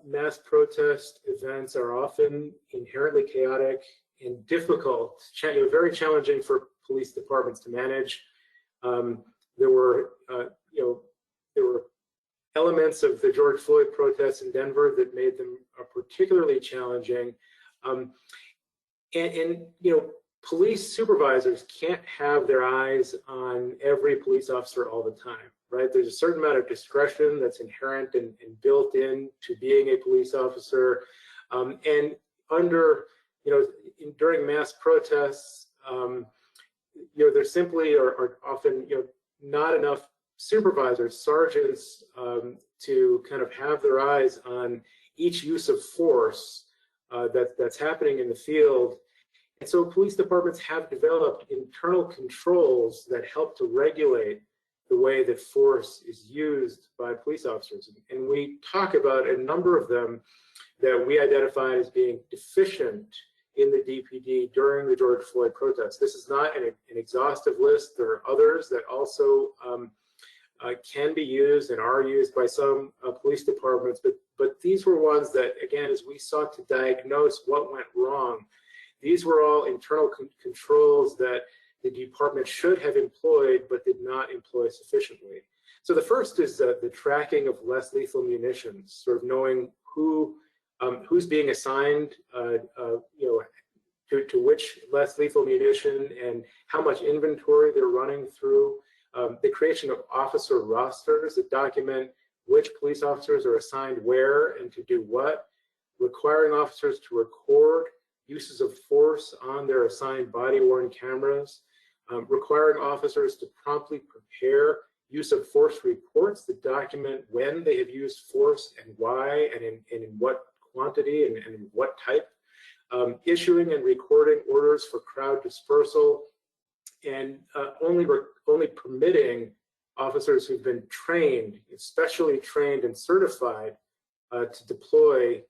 mass protest events are often inherently chaotic and difficult, very challenging for police departments to manage. There were elements of the George Floyd protests in Denver that made them particularly challenging. Police supervisors can't have their eyes on every police officer all the time, right? There's a certain amount of discretion that's inherent and built in to being a police officer. And during mass protests, there simply are often, not enough supervisors, sergeants, to kind of have their eyes on each use of force that's happening in the field. And so police departments have developed internal controls that help to regulate the way that force is used by police officers. And we talk about a number of them that we identified as being deficient in the DPD during the George Floyd protests. This is not an exhaustive list. There are others that also can be used and are used by some police departments, but these were ones that, again, as we sought to diagnose what went wrong, these were all internal controls that the department should have employed but did not employ sufficiently. So the first is the tracking of less lethal munitions, sort of knowing who's being assigned to which less lethal munition and how much inventory they're running through. The creation of officer rosters that document which police officers are assigned where and to do what, requiring officers to record uses of force on their assigned body-worn cameras, requiring officers to promptly prepare use of force reports that document when they have used force and why and in what quantity and what type, issuing and recording orders for crowd dispersal, and only permitting officers who've been trained, especially trained and certified, to deploy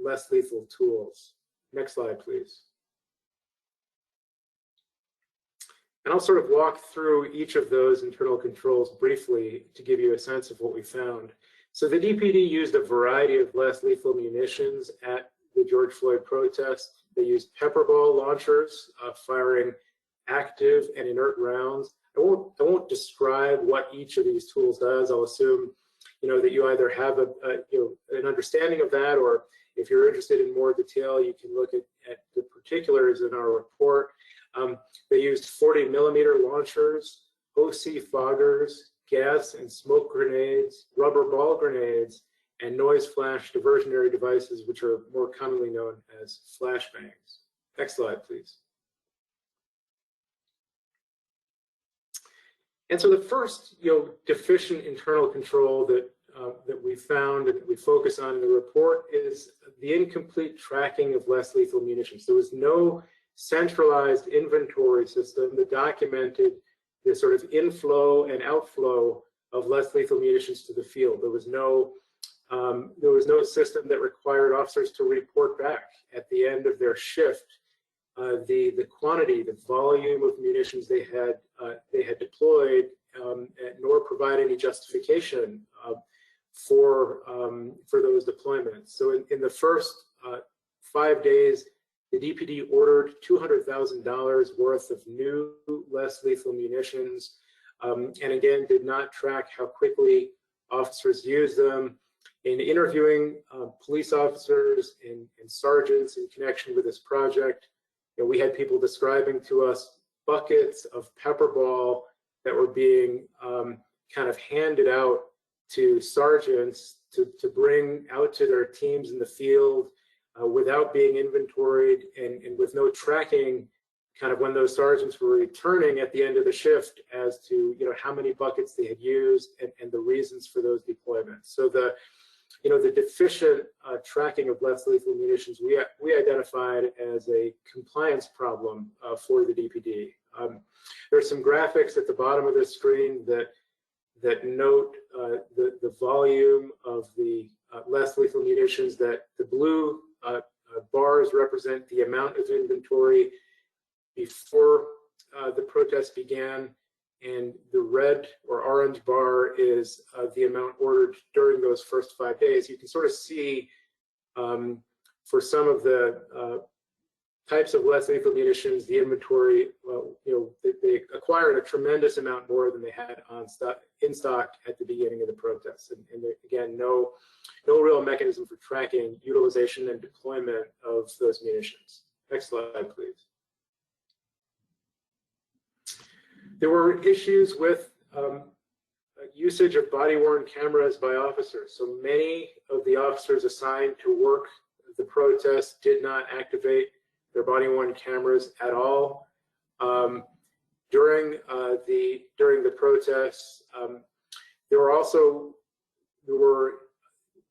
less lethal tools. Next slide, please. And I'll sort of walk through each of those internal controls briefly to give you a sense of what we found. So the DPD used a variety of less lethal munitions at the George Floyd protest. They used pepper ball launchers, firing active and inert rounds. I won't describe what each of these tools does. I'll assume that you either have an understanding of that, or if you're interested in more detail, you can look at the particulars in our report. They used 40mm launchers, OC foggers, gas and smoke grenades, rubber ball grenades, and noise flash diversionary devices, which are more commonly known as flashbangs. Next slide, please. And so the first, deficient internal control that we found and that we focus on in the report is the incomplete tracking of less lethal munitions. There was no centralized inventory system that documented the sort of inflow and outflow of less lethal munitions to the field. There was no system that required officers to report back at the end of their shift the quantity, the volume of munitions they had deployed, nor provide any justification for those deployments. So in the first 5 days, the DPD ordered $200,000 worth of new, less lethal munitions, and again, did not track how quickly officers used them. In interviewing police officers and sergeants in connection with this project, we had people describing to us buckets of pepper ball that were being kind of handed out to sergeants to bring out to their teams in the field without being inventoried and with no tracking kind of when those sergeants were returning at the end of the shift as to how many buckets they had used and the reasons for those deployments. So the deficient tracking of less lethal munitions we identified as a compliance problem for the DPD. There's some graphics at the bottom of the screen that note the volume of the less lethal munitions. That the blue bars represent the amount of inventory before the protest began, and the red or orange bar is the amount ordered during those first 5 days. You can sort of see for some of the types of less lethal munitions, the inventory, they acquired a tremendous amount more than they had in stock at the beginning of the protests. And again, no real mechanism for tracking utilization and deployment of those munitions. Next slide, please. There were issues with usage of body-worn cameras by officers. So many of the officers assigned to work the protest did not activate their body-worn cameras at all. During the protests,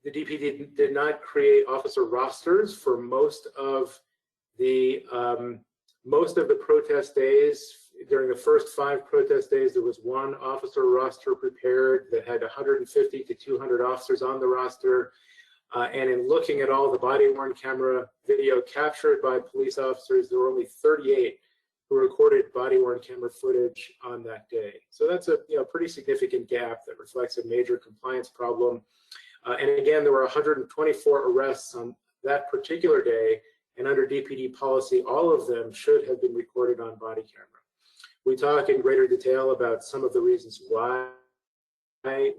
the DPD did not create officer rosters for most of the protest days. During the first 5 protest days, there was one officer roster prepared that had 150 to 200 officers on the roster. And in looking at all the body-worn camera video captured by police officers, there were only 38 who recorded body-worn camera footage on that day. So that's a pretty significant gap that reflects a major compliance problem. And again, there were 124 arrests on that particular day, and under DPD policy, all of them should have been recorded on body camera. We talk in greater detail about some of the reasons why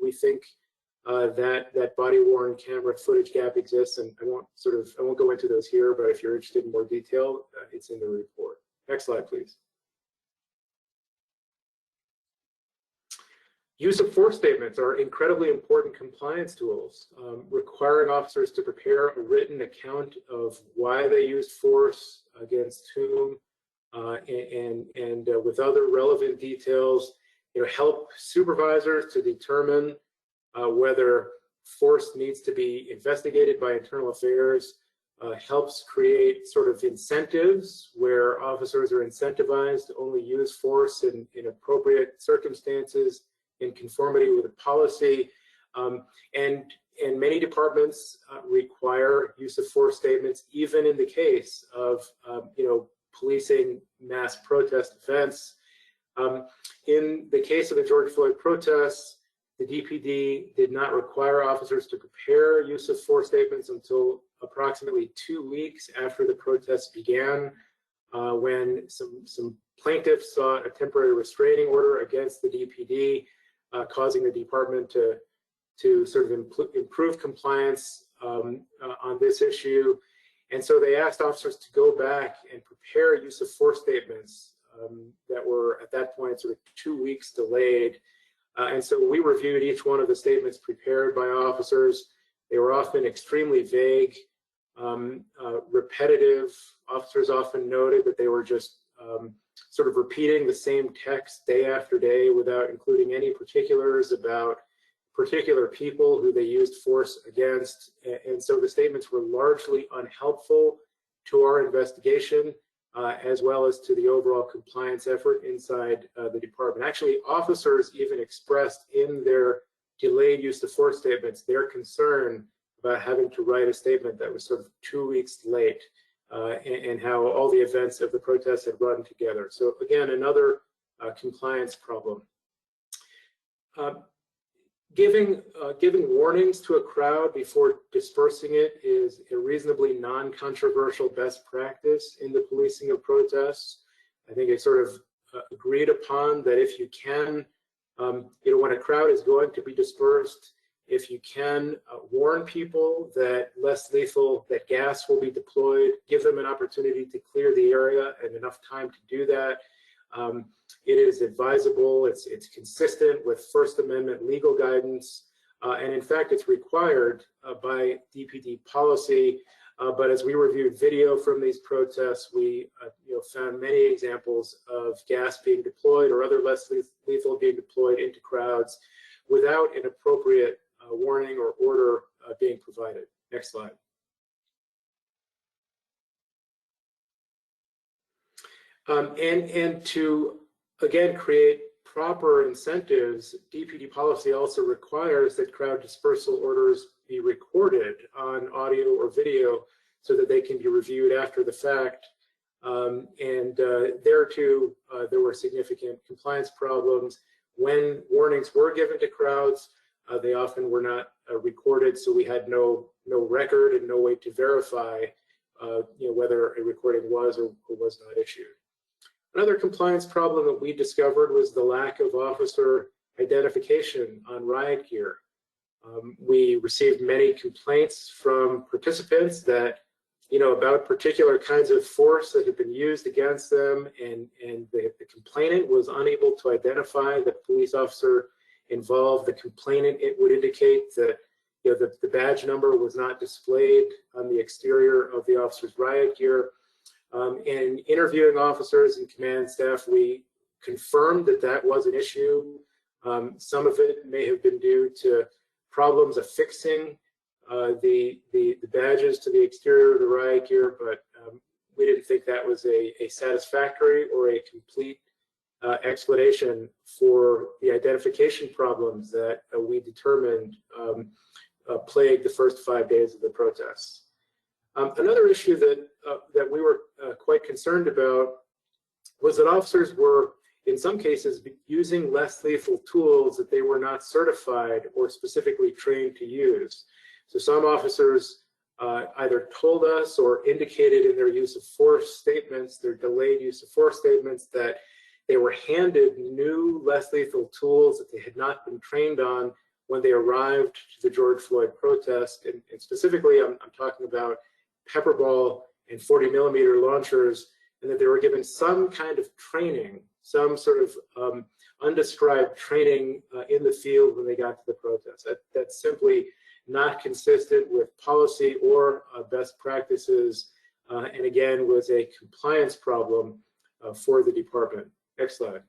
we think that body-worn camera footage gap exists, and I won't go into those here, but if you're interested in more detail, it's in the report. Next slide, please. Use of force statements are incredibly important compliance tools, requiring officers to prepare a written account of why they used force, against whom, and with other relevant details, help supervisors to determine whether force needs to be investigated by internal affairs, helps create sort of incentives where officers are incentivized to only use force in appropriate circumstances in conformity with the policy. And many departments require use of force statements, even in the case of policing mass protest events. In the case of the George Floyd protests, the DPD did not require officers to prepare use of force statements until approximately 2 weeks after the protests began, when some plaintiffs sought a temporary restraining order against the DPD, causing the department to sort of improve compliance on this issue. And so they asked officers to go back and prepare use of force statements that were at that point sort of 2 weeks delayed. And so we reviewed each one of the statements prepared by officers. They were often extremely vague, repetitive. Officers often noted that they were just sort of repeating the same text day after day without including any particulars about particular people who they used force against. And so the statements were largely unhelpful to our investigation, as well as to the overall compliance effort inside the department. Actually, officers even expressed in their delayed use of force statements their concern about having to write a statement that was sort of 2 weeks late, and how all the events of the protests had run together. So again, another compliance problem. Giving warnings to a crowd before dispersing it is a reasonably non-controversial best practice in the policing of protests. I think it's sort of agreed upon that if you can, when a crowd is going to be dispersed, if you can warn people that that gas will be deployed, give them an opportunity to clear the area and enough time to do that. It is advisable, it's consistent with First Amendment legal guidance, and in fact, it's required by DPD policy. But as we reviewed video from these protests, we found many examples of gas being deployed or other less lethal being deployed into crowds without an appropriate warning or order being provided. Next slide. And to, again, create proper incentives, DPD policy also requires that crowd dispersal orders be recorded on audio or video so that they can be reviewed after the fact. There too, there were significant compliance problems. When warnings were given to crowds, they often were not recorded, so we had no record and no way to verify whether a recording was or was not issued. Another compliance problem that we discovered was the lack of officer identification on riot gear. We received many complaints from participants that, about particular kinds of force that had been used against them, and the complainant was unable to identify the police officer involved. The complainant, it would indicate that the badge number was not displayed on the exterior of the officer's riot gear. And interviewing officers and command staff, we confirmed that that was an issue. Some of it may have been due to problems affixing the badges to the exterior of the riot gear, but we didn't think that was a satisfactory or a complete explanation for the identification problems that we determined plagued the first 5 days of the protests. Another issue that we were quite concerned about was that officers were, in some cases, using less lethal tools that they were not certified or specifically trained to use. So some officers either told us or indicated in their use of force statements, their delayed use of force statements, that they were handed new less lethal tools that they had not been trained on when they arrived to the George Floyd protest. And specifically, I'm talking about pepper ball and 40mm launchers, and that they were given some kind of training, some sort of undescribed training in the field when they got to the protest. That's simply not consistent with policy or best practices, and again, was a compliance problem for the department. Next slide.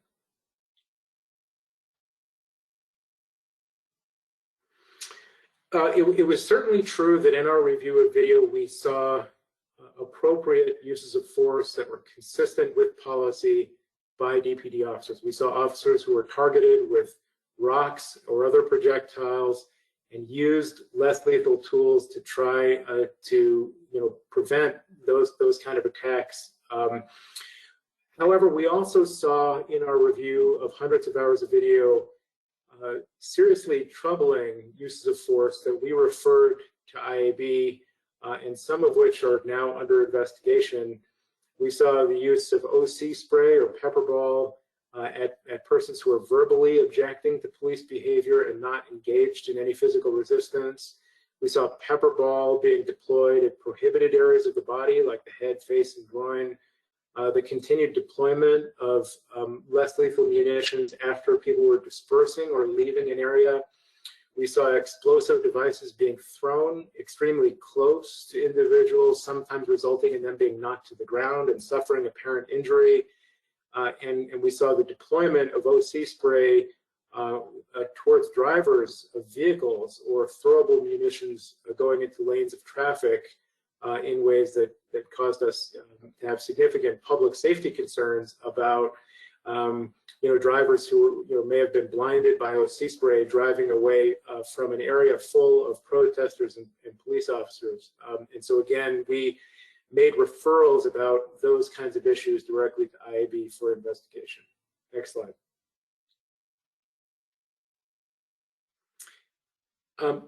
It was certainly true that in our review of video, we saw appropriate uses of force that were consistent with policy by DPD officers. We saw officers who were targeted with rocks or other projectiles and used less lethal tools to try to prevent those kind of attacks. However, we also saw in our review of hundreds of hours of video seriously troubling uses of force that we referred to IAB, and some of which are now under investigation. We saw the use of OC spray or pepper ball at persons who are verbally objecting to police behavior and not engaged in any physical resistance. We saw pepper ball being deployed at prohibited areas of the body like the head, face, and groin. The continued deployment of less lethal munitions after people were dispersing or leaving an area. We saw explosive devices being thrown extremely close to individuals, sometimes resulting in them being knocked to the ground and suffering apparent injury. And we saw the deployment of OC spray towards drivers of vehicles or throwable munitions going into lanes of traffic in ways that caused us to have significant public safety concerns about drivers who may have been blinded by OC spray driving away from an area full of protesters and police officers. And so again, we made referrals about those kinds of issues directly to IAB for investigation. Next slide.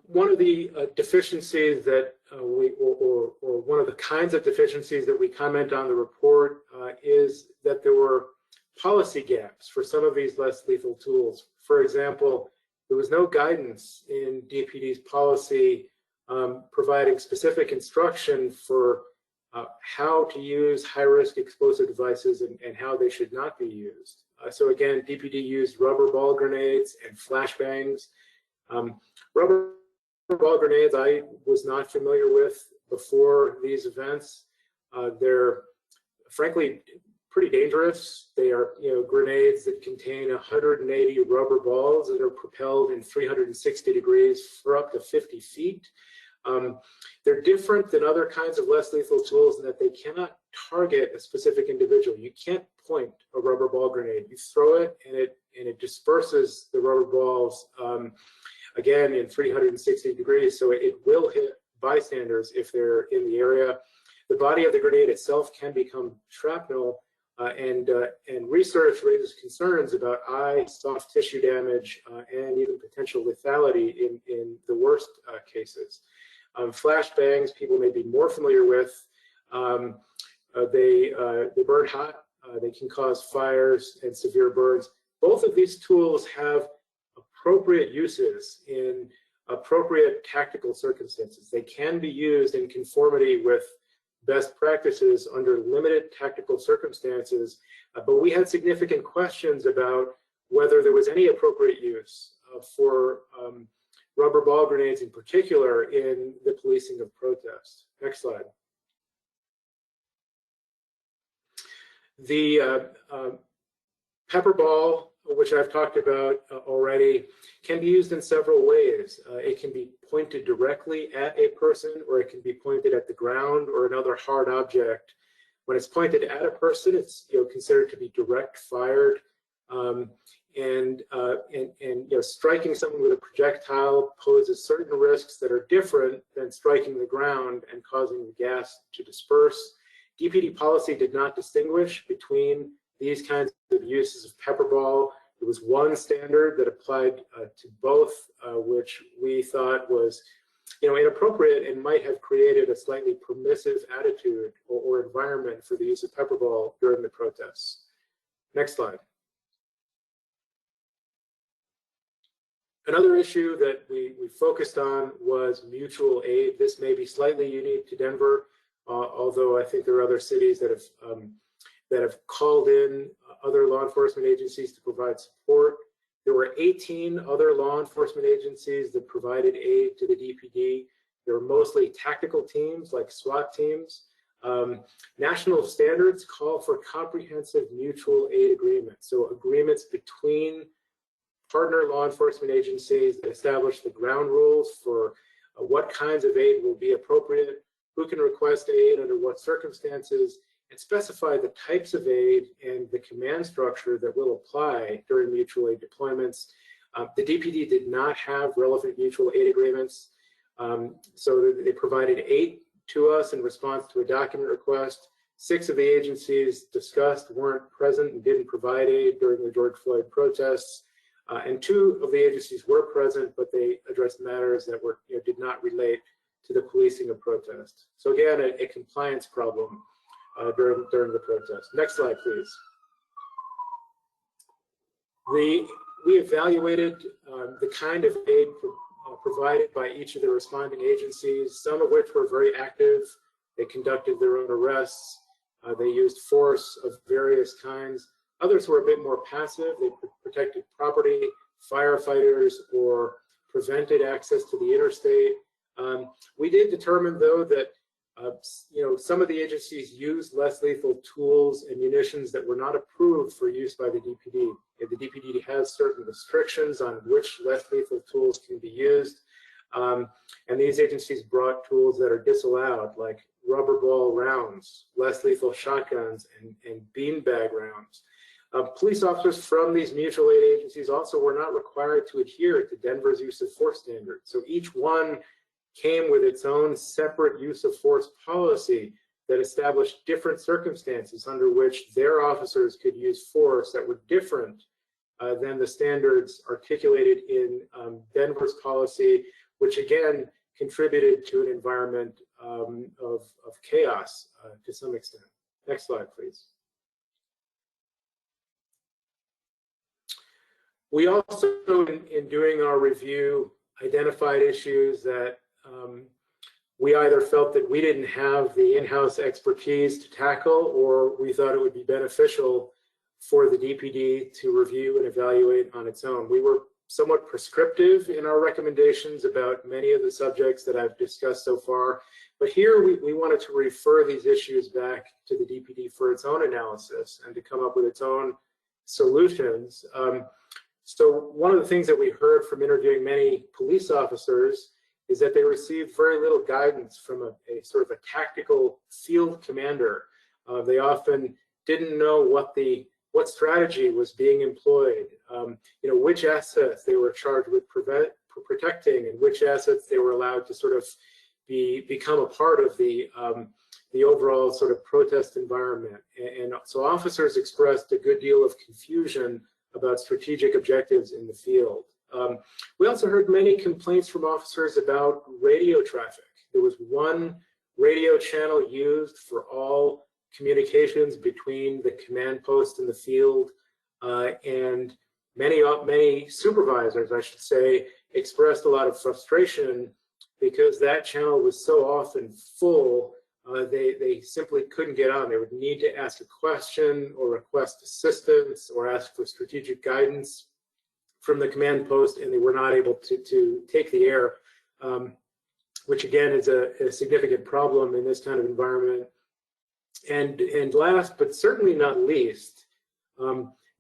One of the deficiencies that or one of the kinds of deficiencies that we comment on the report is that there were policy gaps for some of these less lethal tools. For example, there was no guidance in DPD's policy providing specific instruction for how to use high-risk explosive devices and how they should not be used. So again, DPD used rubber ball grenades and flashbangs. Rubber ball grenades I was not familiar with before these events. They're frankly pretty dangerous. They are, grenades that contain 180 rubber balls that are propelled in 360 degrees for up to 50 feet. They're different than other kinds of less lethal tools in that they cannot target a specific individual. You can't point a rubber ball grenade. You throw it and it disperses the rubber balls, again, in 360 degrees, so it will hit bystanders if they're in the area. The body of the grenade itself can become shrapnel, and research raises concerns about eye, soft tissue damage, and even potential lethality in the worst cases. Flashbangs, people may be more familiar with. They burn hot. They can cause fires and severe burns. Both of these tools have appropriate uses in appropriate tactical circumstances. They can be used in conformity with best practices under limited tactical circumstances, but we had significant questions about whether there was any appropriate use for rubber ball grenades in particular in the policing of protests. Next slide. The pepper ball, which I've talked about already, can be used in several ways. It can be pointed directly at a person, or it can be pointed at the ground or another hard object. When it's pointed at a person, it's considered to be direct fired. Striking someone with a projectile poses certain risks that are different than striking the ground and causing the gas to disperse. DPD policy did not distinguish between these kinds of uses of pepper ball. There was one standard that applied to both, which we thought was inappropriate and might have created a slightly permissive attitude or environment for the use of pepper ball during the protests. Next slide. Another issue that we focused on was mutual aid. This may be slightly unique to Denver, although I think there are other cities that have called in other law enforcement agencies to provide support. There were 18 other law enforcement agencies that provided aid to the DPD. They were mostly tactical teams like SWAT teams. National standards call for comprehensive mutual aid agreements, so agreements between partner law enforcement agencies that establish the ground rules for what kinds of aid will be appropriate, who can request aid under what circumstances, and specify the types of aid and the command structure that will apply during mutual aid deployments. The DPD did not have relevant mutual aid agreements, so they provided 8 to us in response to a document request. 6 of the agencies discussed weren't present and didn't provide aid during the George Floyd protests. And 2 of the agencies were present, but they addressed matters that were did not relate to the policing of protests. So again, a compliance problem during the protest. Next slide, please. We evaluated the kind of aid provided by each of the responding agencies, some of which were very active. They conducted their own arrests. They used force of various kinds. Others were a bit more passive. They protected property, firefighters, or prevented access to the interstate. We did determine, though, that some of the agencies used less lethal tools and munitions that were not approved for use by the DPD. The DPD has certain restrictions on which less lethal tools can be used, and these agencies brought tools that are disallowed, like rubber ball rounds, less lethal shotguns, and beanbag rounds. Police officers from these mutual aid agencies also were not required to adhere to Denver's use of force standards. So each one came with its own separate use of force policy that established different circumstances under which their officers could use force that were different than the standards articulated in Denver's policy, which again contributed to an environment of chaos to some extent. Next slide, please. We also, in doing our review, identified issues that we either felt that we didn't have the in-house expertise to tackle, or we thought it would be beneficial for the DPD to review and evaluate on its own. We were somewhat prescriptive in our recommendations about many of the subjects that I've discussed so far. But here we wanted to refer these issues back to the DPD for its own analysis and to come up with its own solutions. So one of the things that we heard from interviewing many police officers is that they received very little guidance from a sort of a tactical field commander. They often didn't know what strategy was being employed, which assets they were charged with protecting, and which assets they were allowed to sort of become a part of the overall sort of protest environment. And so officers expressed a good deal of confusion about strategic objectives in the field. We also heard many complaints from officers about radio traffic. There was one radio channel used for all communications between the command post and the field, and many supervisors, I should say, expressed a lot of frustration because that channel was so often full. They simply couldn't get on. They would need to ask a question or request assistance or ask for strategic guidance from the command post, and they were not able to take the air, which again is a significant problem in this kind of environment. And last, but certainly not least,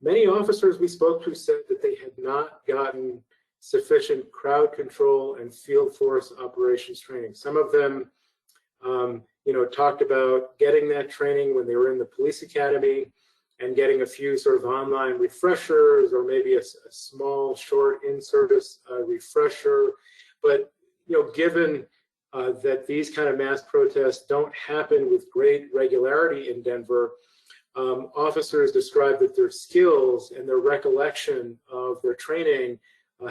many officers we spoke to said that they had not gotten sufficient crowd control and field force operations training. Some of them talked about getting that training when they were in the police academy and getting a few sort of online refreshers or maybe a small, short in-service refresher. But, given that these kind of mass protests don't happen with great regularity in Denver, officers described that their skills and their recollection of their training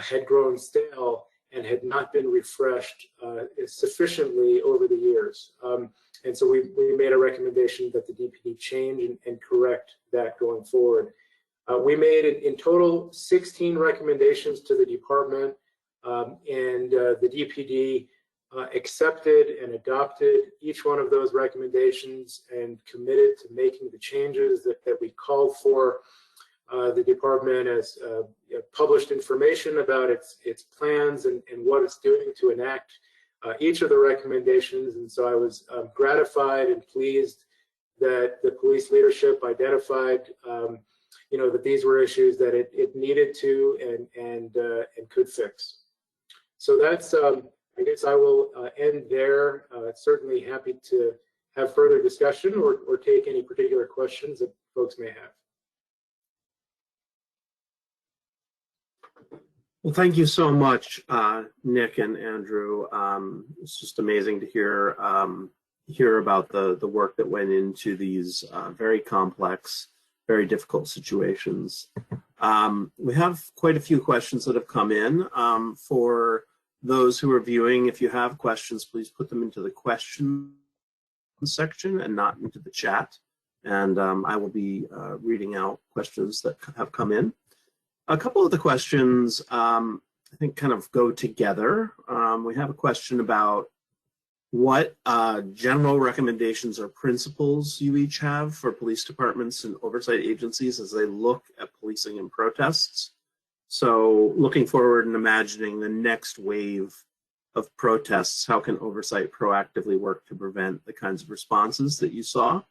had grown stale and had not been refreshed sufficiently over the years. And so we made a recommendation that the DPD change and correct that going forward. We made in total 16 recommendations to the department, and the DPD accepted and adopted each one of those recommendations and committed to making the changes that we called for. The department has published information about its plans and what it's doing to enact each of the recommendations. And so I was gratified and pleased that the police leadership identified that these were issues that it needed to and could fix. So that's, I guess I will end there. Certainly happy to have further discussion or take any particular questions that folks may have. Well, thank you so much, Nick and Andrew. It's just amazing to hear about the work that went into these very complex, very difficult situations. We have quite a few questions that have come in. For those who are viewing, if you have questions, please put them into the question section and not into the chat. And I will be reading out questions that have come in. A couple of the questions I think kind of go together. We have a question about what general recommendations or principles you each have for police departments and oversight agencies as they look at policing and protests. So looking forward and imagining the next wave of protests, how can oversight proactively work to prevent the kinds of responses that you saw?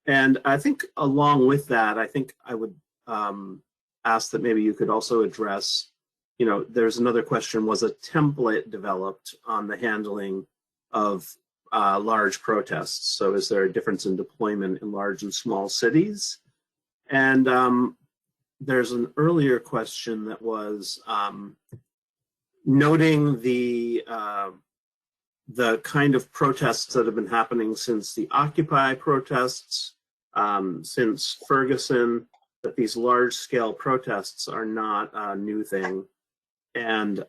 And I think along with that, I think I would ask that maybe you could also address, there's another question, was a template developed on the handling of large protests? So is there a difference in deployment in large and small cities? And there's an earlier question that was noting the kind of protests that have been happening since the Occupy protests, since Ferguson, that these large-scale protests are not a new thing. And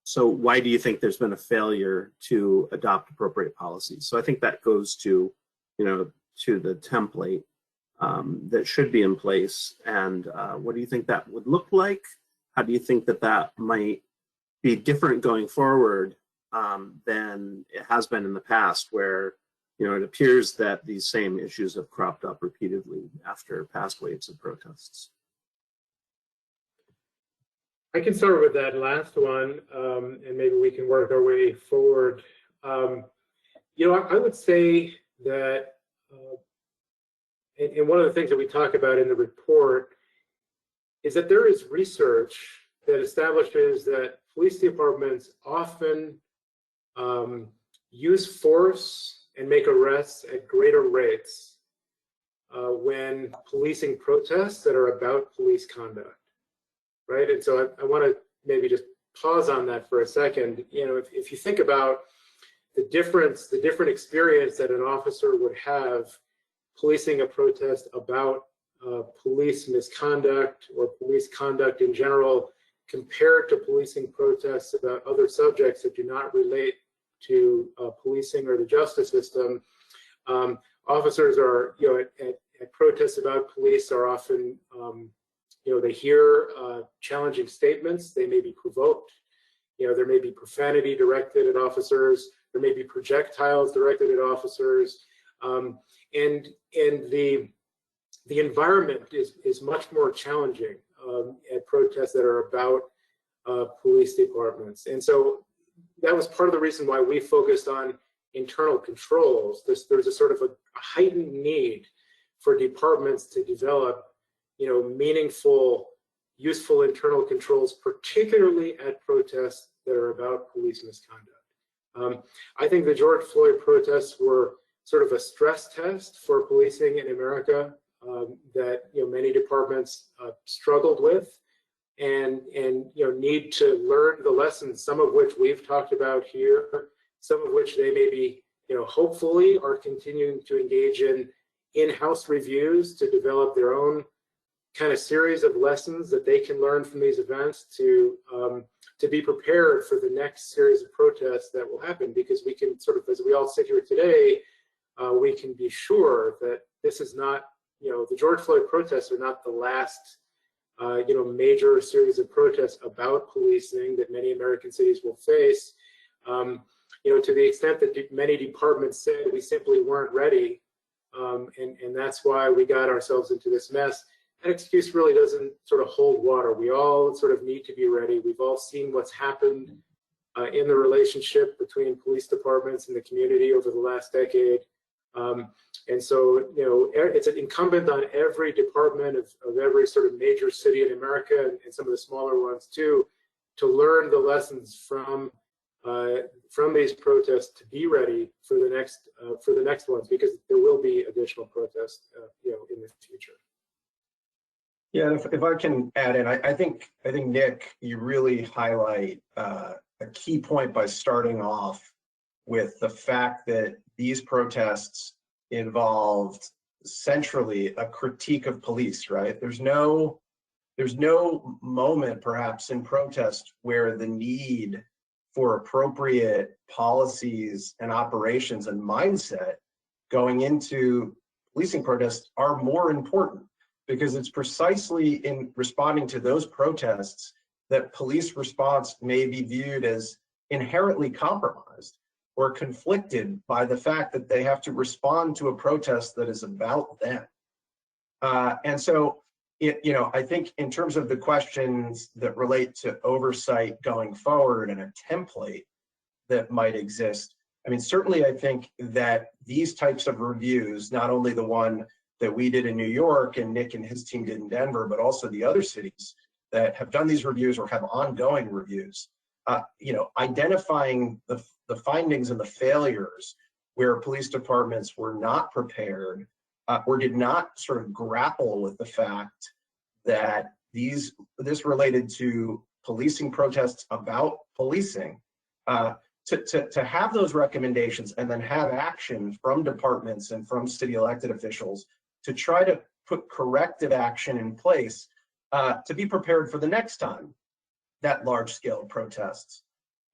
so why do you think there's been a failure to adopt appropriate policies? So I think that goes to, to the template that should be in place. And what do you think that would look like? How do you think that might be different going forward than it has been in the past, where it appears that these same issues have cropped up repeatedly after past waves of protests? I can start with that last one, and maybe we can work our way forward. I would say that, and one of the things that we talk about in the report is that there is research that establishes that police departments often use force and make arrests at greater rates when policing protests that are about police conduct, right? And so I want to maybe just pause on that for a second. If you think about the different experience that an officer would have policing a protest about police misconduct or police conduct in general, compared to policing protests about other subjects that do not relate to policing or the justice system. Officers are, at protests about police are often, they hear challenging statements. They may be provoked. There may be profanity directed at officers. There may be projectiles directed at officers. And the environment is much more challenging at protests that are about police departments. And so that was part of the reason why we focused on internal controls. There's a sort of a heightened need for departments to develop, meaningful, useful internal controls, particularly at protests that are about police misconduct. I think the George Floyd protests were sort of a stress test for policing in America that many departments struggled with and need to learn the lessons, some of which we've talked about here, some of which they may be hopefully are continuing to engage in-house reviews to develop their own kind of series of lessons that they can learn from these events to be prepared for the next series of protests that will happen, because we can sort of, as we all sit here today, we can be sure that this is not, the George Floyd protests are not the last, major series of protests about policing that many American cities will face. To the extent that many departments said we simply weren't ready, and that's why we got ourselves into this mess. That excuse really doesn't sort of hold water. We all sort of need to be ready. We've all seen what's happened in the relationship between police departments and the community over the last decade. And so, it's incumbent on every department of every sort of major city in America and some of the smaller ones too, to learn the lessons from these protests to be ready for the next ones, because there will be additional protests, in the future. Yeah, if I can add in, I think Nick, you really highlight a key point by starting off with the fact that these protests involved centrally a critique of police, right? There's no moment perhaps in protest where the need for appropriate policies and operations and mindset going into policing protests are more important, because it's precisely in responding to those protests that police response may be viewed as inherently compromised or conflicted by the fact that they have to respond to a protest that is about them. And so, I think in terms of the questions that relate to oversight going forward and a template that might exist, certainly I think that these types of reviews, not only the one that we did in New York and Nick and his team did in Denver, but also the other cities that have done these reviews or have ongoing reviews, identifying the findings and the failures where police departments were not prepared or did not sort of grapple with the fact that this related to policing protests about policing, to have those recommendations and then have action from departments and from city elected officials to try to put corrective action in place to be prepared for the next time that large-scale protests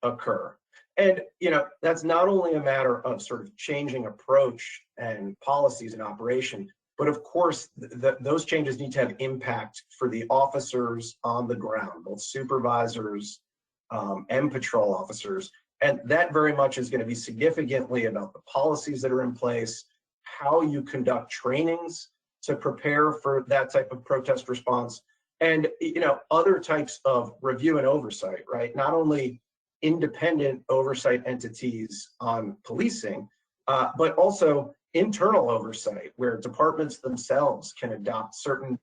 occur. And that's not only a matter of sort of changing approach and policies and operation, but of course those changes need to have impact for the officers on the ground, both supervisors and patrol officers. And that very much is going to be significantly about the policies that are in place, how you conduct trainings to prepare for that type of protest response, and other types of review and oversight, right? Not only independent oversight entities on policing, but also internal oversight, where departments themselves can adopt certain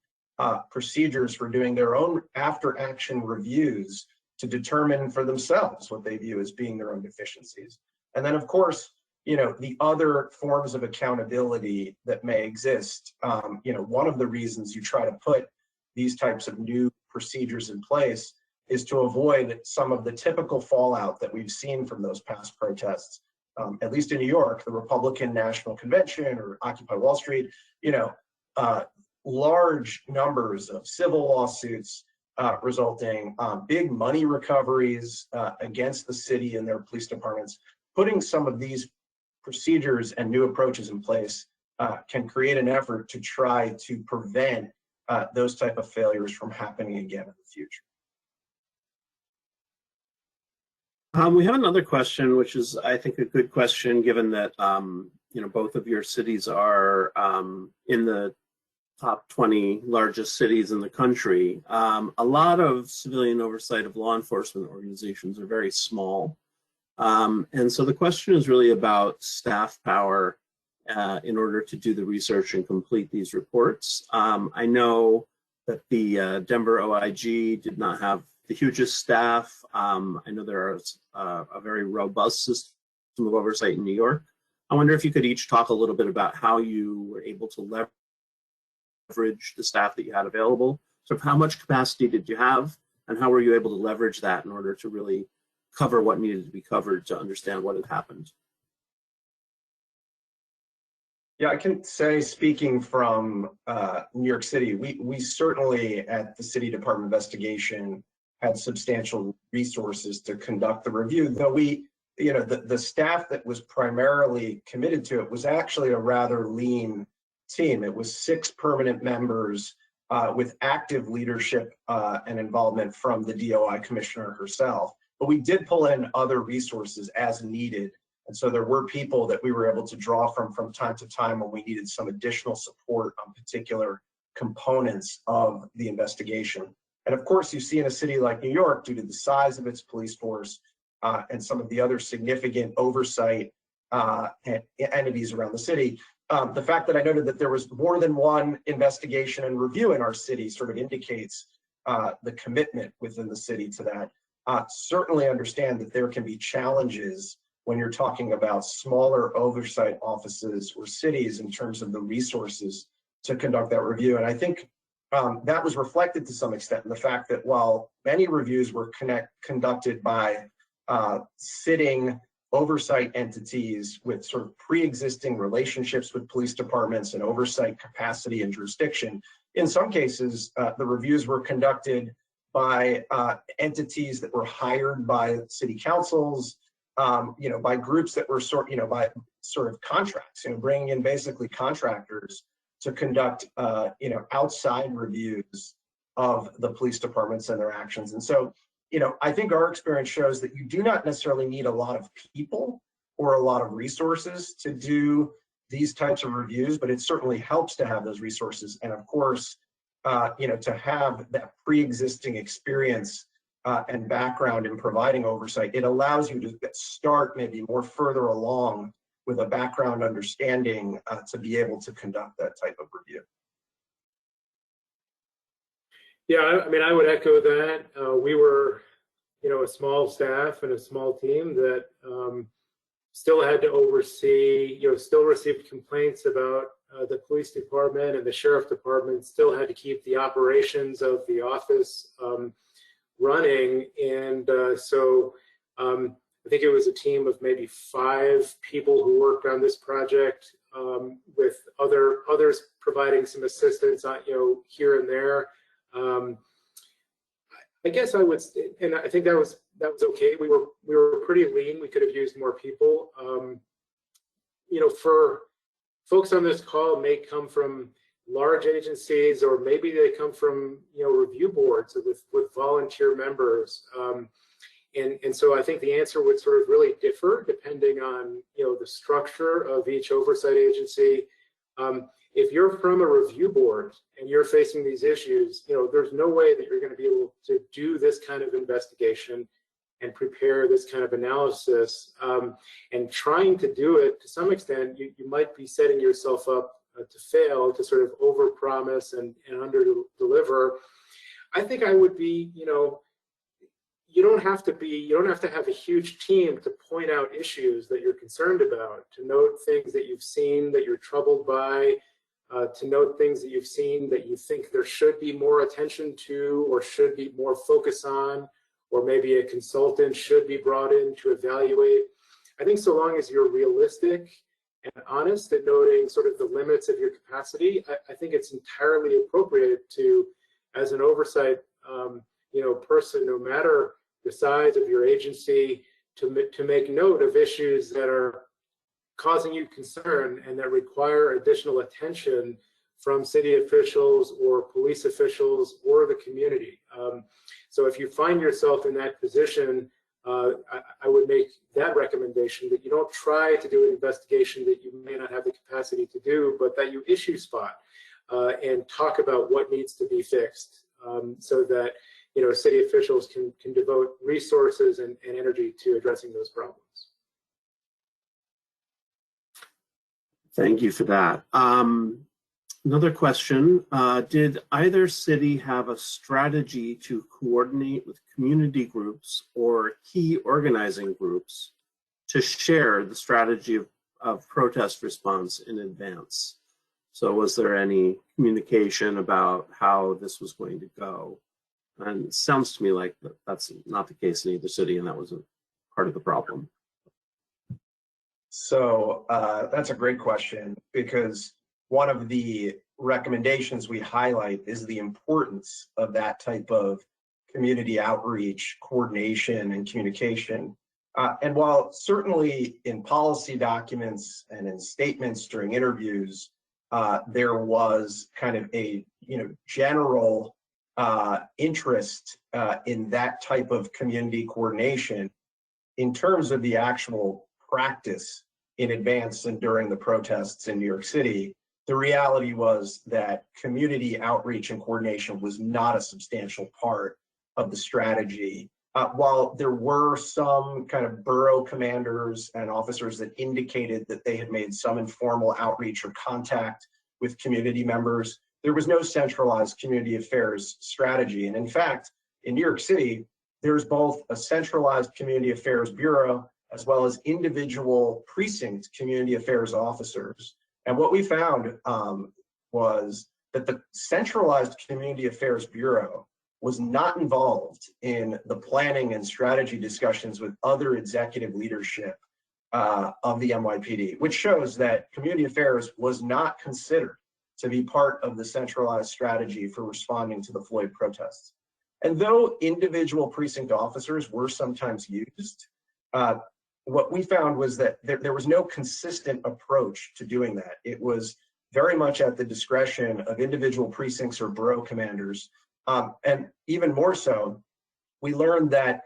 procedures for doing their own after-action reviews to determine for themselves what they view as being their own deficiencies. And then, of course, the other forms of accountability that may exist. One of the reasons you try to put these types of new procedures in place is to avoid some of the typical fallout that we've seen from those past protests. At least in New York, the Republican National Convention or Occupy Wall Street, large numbers of civil lawsuits resulting big money recoveries against the city and their police departments. Putting some of these procedures and new approaches in place can create an effort to try to prevent those type of failures from happening again in the future. We have another question, which is, I think, a good question, given that both of your cities are in the top 20 largest cities in the country. A lot of civilian oversight of law enforcement organizations are very small. And so the question is really about staff power in order to do the research and complete these reports. I know that the Denver OIG did not have the hugest staff. I know there is a very robust system of oversight in New York. I wonder if you could each talk a little bit about how you were able to leverage the staff that you had available. So how much capacity did you have, and how were you able to leverage that in order to really cover what needed to be covered to understand what had happened? Yeah, I can say, speaking from New York City, we certainly at the City Department of Investigation had substantial resources to conduct the review, though the staff that was primarily committed to it was actually a rather lean team. It was 6 permanent members with active leadership and involvement from the DOI commissioner herself. But we did pull in other resources as needed. And so there were people that we were able to draw from time to time when we needed some additional support on particular components of the investigation. And of course, you see in a city like New York, due to the size of its police force and some of the other significant oversight entities around the city, the fact that I noted that there was more than one investigation and review in our city sort of indicates the commitment within the city to that. Certainly understand that there can be challenges when you're talking about smaller oversight offices or cities in terms of the resources to conduct that review. And I think that was reflected to some extent in the fact that while many reviews were conducted by sitting oversight entities with sort of pre-existing relationships with police departments and oversight capacity and jurisdiction, in some cases, the reviews were conducted by entities that were hired by city councils, by groups that were by sort of contracts, bringing in basically contractors to conduct, outside reviews of the police departments and their actions. And so, I think our experience shows that you do not necessarily need a lot of people or a lot of resources to do these types of reviews, but it certainly helps to have those resources. And of course, to have that pre-existing experience and background in providing oversight, it allows you to start maybe more further along with a background understanding to be able to conduct that type of review. Yeah, I mean, I would echo that. We were, a small staff and a small team that still had to oversee, still received complaints about the police department, and the sheriff department still had to keep the operations of the office running. And so I think it was a team of maybe 5 people who worked on this project, with others providing some assistance, here and there. I guess I would, and I think that was okay. We were pretty lean. We could have used more people. For folks on this call may come from large agencies, or maybe they come from review boards with volunteer members. And so I think the answer would sort of really differ depending on the structure of each oversight agency, If you're from a review board and you're facing these issues, there's no way that you're going to be able to do this kind of investigation and prepare this kind of analysis. And trying to do it, to some extent, you might be setting yourself up to fail, to sort of overpromise and under-deliver. I think I would be, you don't have to have a huge team to point out issues that you're concerned about, to note things that you've seen that you're troubled by, to note things that you've seen that you think there should be more attention to or should be more focus on, or maybe a consultant should be brought in to evaluate. I think so long as you're realistic and honest at noting sort of the limits of your capacity, I think it's entirely appropriate to, as an oversight person, no matter the size of your agency, to make note of issues that are causing you concern and that require additional attention from city officials or police officials or the community. So if you find yourself in that position, I would make that recommendation, that you don't try to do an investigation that you may not have the capacity to do, but that you issue spot and talk about what needs to be fixed, so that city officials can devote resources and energy to addressing those problems. Thank you for that. Another question, did either city have a strategy to coordinate with community groups or key organizing groups to share the strategy of protest response in advance? So was there any communication about how this was going to go? And it sounds to me like that's not the case in either city, and that was a part of the problem. So that's a great question, because one of the recommendations we highlight is the importance of that type of community outreach, coordination, and communication. And while certainly in policy documents and in statements during interviews, there was kind of a general interest in that type of community coordination, in terms of the actual practice in advance and during the protests in New York City, the reality was that community outreach and coordination was not a substantial part of the strategy. While there were some kind of borough commanders and officers that indicated that they had made some informal outreach or contact with community members, there was no centralized community affairs strategy. And in fact, in New York City, there's both a centralized community affairs bureau as well as individual precinct community affairs officers. And what we found was that the centralized community affairs bureau was not involved in the planning and strategy discussions with other executive leadership of the NYPD, which shows that community affairs was not considered to be part of the centralized strategy for responding to the Floyd protests. And though individual precinct officers were sometimes used, what we found was that there was no consistent approach to doing that. It was very much at the discretion of individual precincts or borough commanders. And even more so, we learned that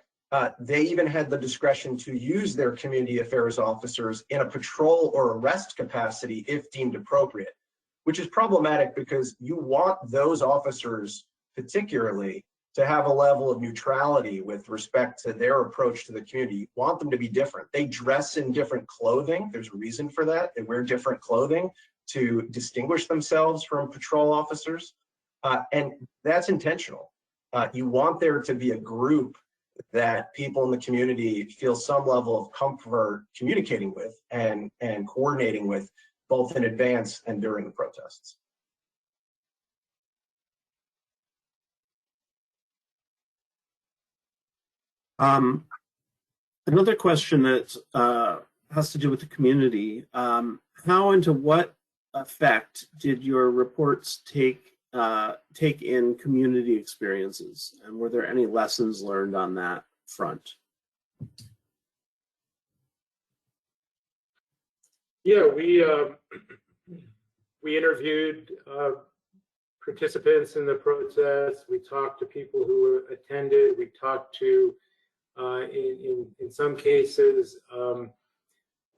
they even had the discretion to use their community affairs officers in a patrol or arrest capacity if deemed appropriate, which is problematic because you want those officers particularly to have a level of neutrality with respect to their approach to the community. You want them to be different. They dress in different clothing. There's a reason for that. They wear different clothing to distinguish themselves from patrol officers. And that's intentional. You want there to be a group that people in the community feel some level of comfort communicating with and coordinating with, both in advance and during the protests. Another question that has to do with the community. How and to what effect did your reports take in community experiences? And were there any lessons learned on that front? Yeah, we interviewed participants in the protests. We talked to people who attended. We talked to, in some cases,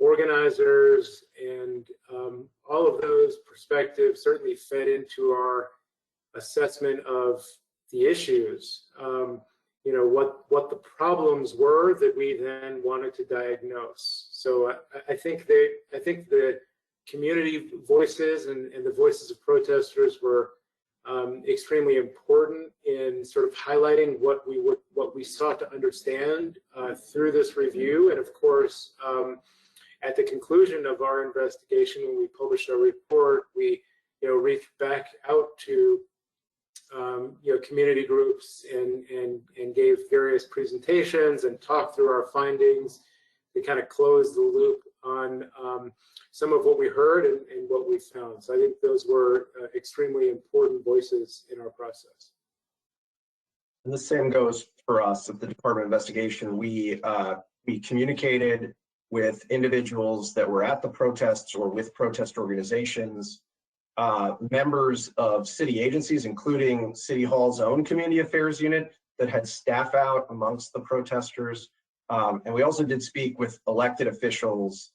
organizers, and all of those perspectives certainly fed into our assessment of the issues. You know, what the problems were that we then wanted to diagnose. So I think the community voices and the voices of protesters were extremely important in sort of highlighting what we sought to understand through this review. And of course, at the conclusion of our investigation, when we published our report, we reached back out to community groups and gave various presentations and talked through our findings to kind of close the loop on some of what we heard and what we found. So I think those were extremely important voices in our process. And the same goes for us at the Department of Investigation. We communicated with individuals that were at the protests or with protest organizations, members of city agencies, including City Hall's own community affairs unit that had staff out amongst the protesters. And we also did speak with elected officials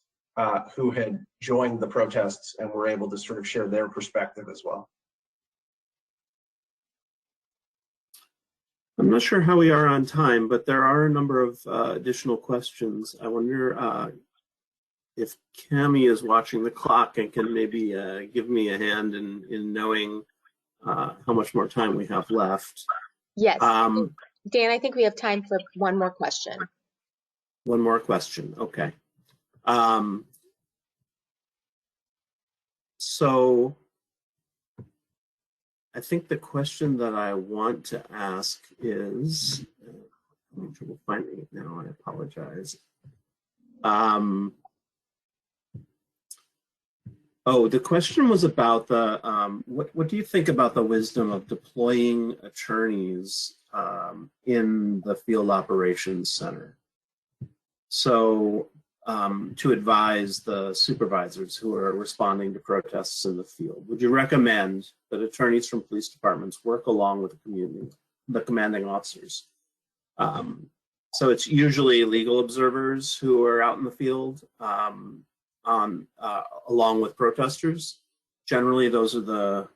who had joined the protests and were able to sort of share their perspective as well. I'm not sure how we are on time, but there are a number of additional questions. I wonder if Cami is watching the clock and can maybe give me a hand in knowing how much more time we have left. Yes. Dan, I think we have time for one more question. One more question, okay. So I think the question that I want to ask is, I'm having trouble finding it now, I apologize. Oh, the question was about the, what do you think about the wisdom of deploying attorneys in the field operations center? So to advise the supervisors who are responding to protests in the field, would you recommend that attorneys from police departments work along with the community, the commanding officers? So it's usually legal observers who are out in the field along with protesters. Generally, those are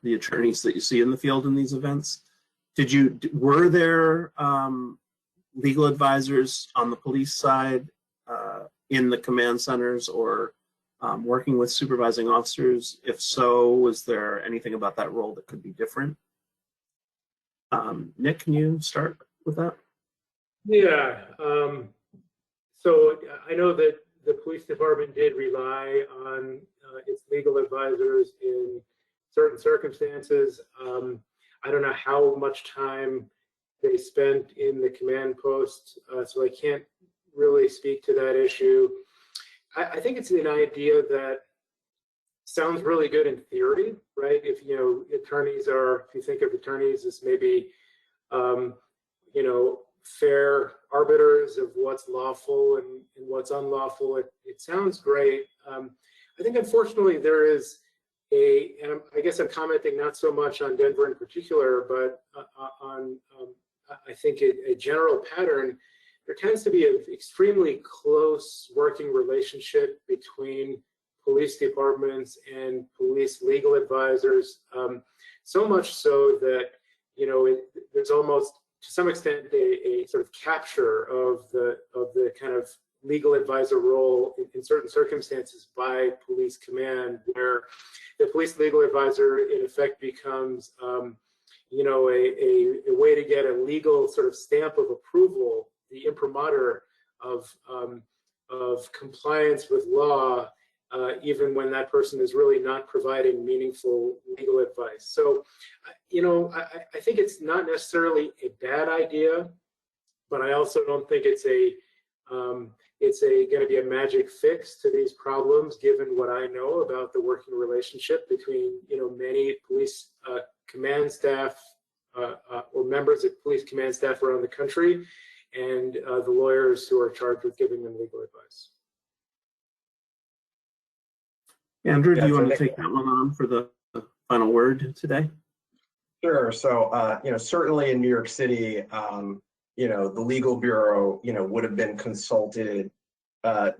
the attorneys that you see in the field in these events. Were there legal advisors on the police side in the command centers or working with supervising officers? If so, was there anything about that role that could be different? Nick, can you start with that? Yeah, so I know that the police department did rely on its legal advisors in certain circumstances. I don't know how much time they spent in the command post, so I can't really speak to that issue. I think it's an idea that sounds really good in theory, right? If attorneys are, if you think of attorneys as maybe fair arbiters of what's lawful and what's unlawful, it sounds great. I think unfortunately there is and I guess I'm commenting not so much on Denver in particular, but on I think a general pattern. There tends to be an extremely close working relationship between police departments and police legal advisors, so much so that there's almost to some extent a sort of capture of the kind of legal advisor role in certain circumstances by police command, where the police legal advisor in effect becomes a way to get a legal sort of stamp of approval, the imprimatur of compliance with law, even when that person is really not providing meaningful legal advice. So, I think it's not necessarily a bad idea, but I also don't think it's going to be a magic fix to these problems, given what I know about the working relationship between many police command staff or members of police command staff around the country and the lawyers who are charged with giving them legal advice. Andrew, do you want to take that one on for the final word today? Sure. So, certainly in New York City, the legal bureau, would have been consulted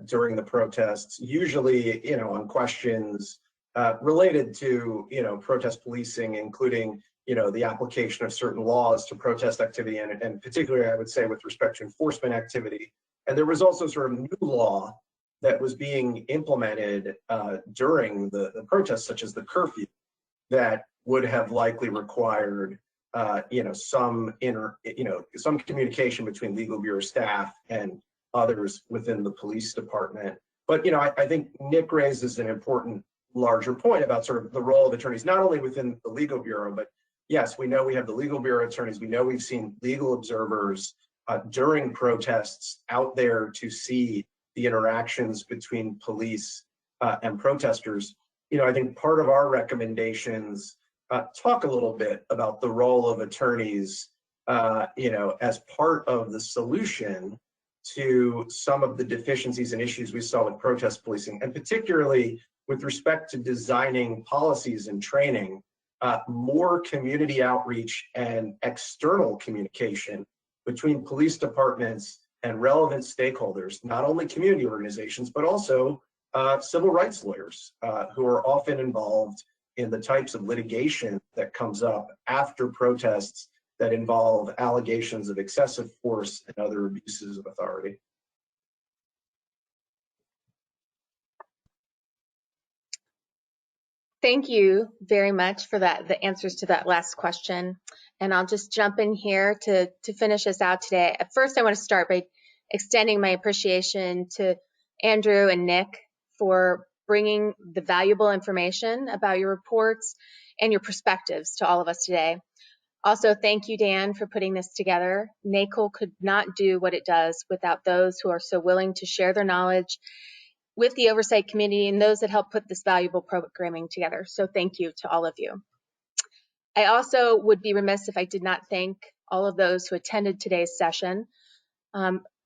during the protests, usually, on questions related to, protest policing, including, the application of certain laws to protest activity, and particularly, I would say, with respect to enforcement activity. And there was also sort of new law that was being implemented during the protests, such as the curfew, that would have likely required, some some communication between legal bureau staff and others within the police department. But, I think Nick raises an important larger point about sort of the role of attorneys, not only within the legal bureau, but yes, we know we have the legal bureau attorneys. We know we've seen legal observers during protests out there to see the interactions between police and protesters. I think part of our recommendations talk a little bit about the role of attorneys, as part of the solution to some of the deficiencies and issues we saw with protest policing, and particularly with respect to designing policies and training, more community outreach and external communication between police departments and relevant stakeholders, not only community organizations, but also civil rights lawyers who are often involved in the types of litigation that comes up after protests that involve allegations of excessive force and other abuses of authority. Thank you very much for the answers to that last question. And I'll just jump in here to finish us out today. At first, I want to start by extending my appreciation to Andrew and Nick for bringing the valuable information about your reports and your perspectives to all of us today. Also, thank you, Dan, for putting this together. NACOL could not do what it does without those who are so willing to share their knowledge with the oversight community and those that help put this valuable programming together. So thank you to all of you. I also would be remiss if I did not thank all of those who attended today's session.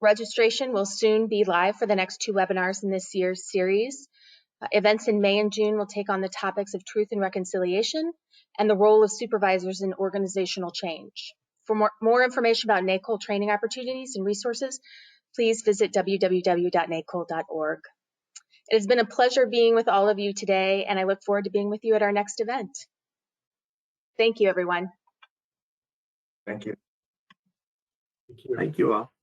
Registration will soon be live for the next 2 webinars in this year's series. Events in May and June will take on the topics of truth and reconciliation and the role of supervisors in organizational change. For more information about NACOL training opportunities and resources, please visit www.nacol.org. It has been a pleasure being with all of you today, and I look forward to being with you at our next event. Thank you, everyone. Thank you. Thank you all.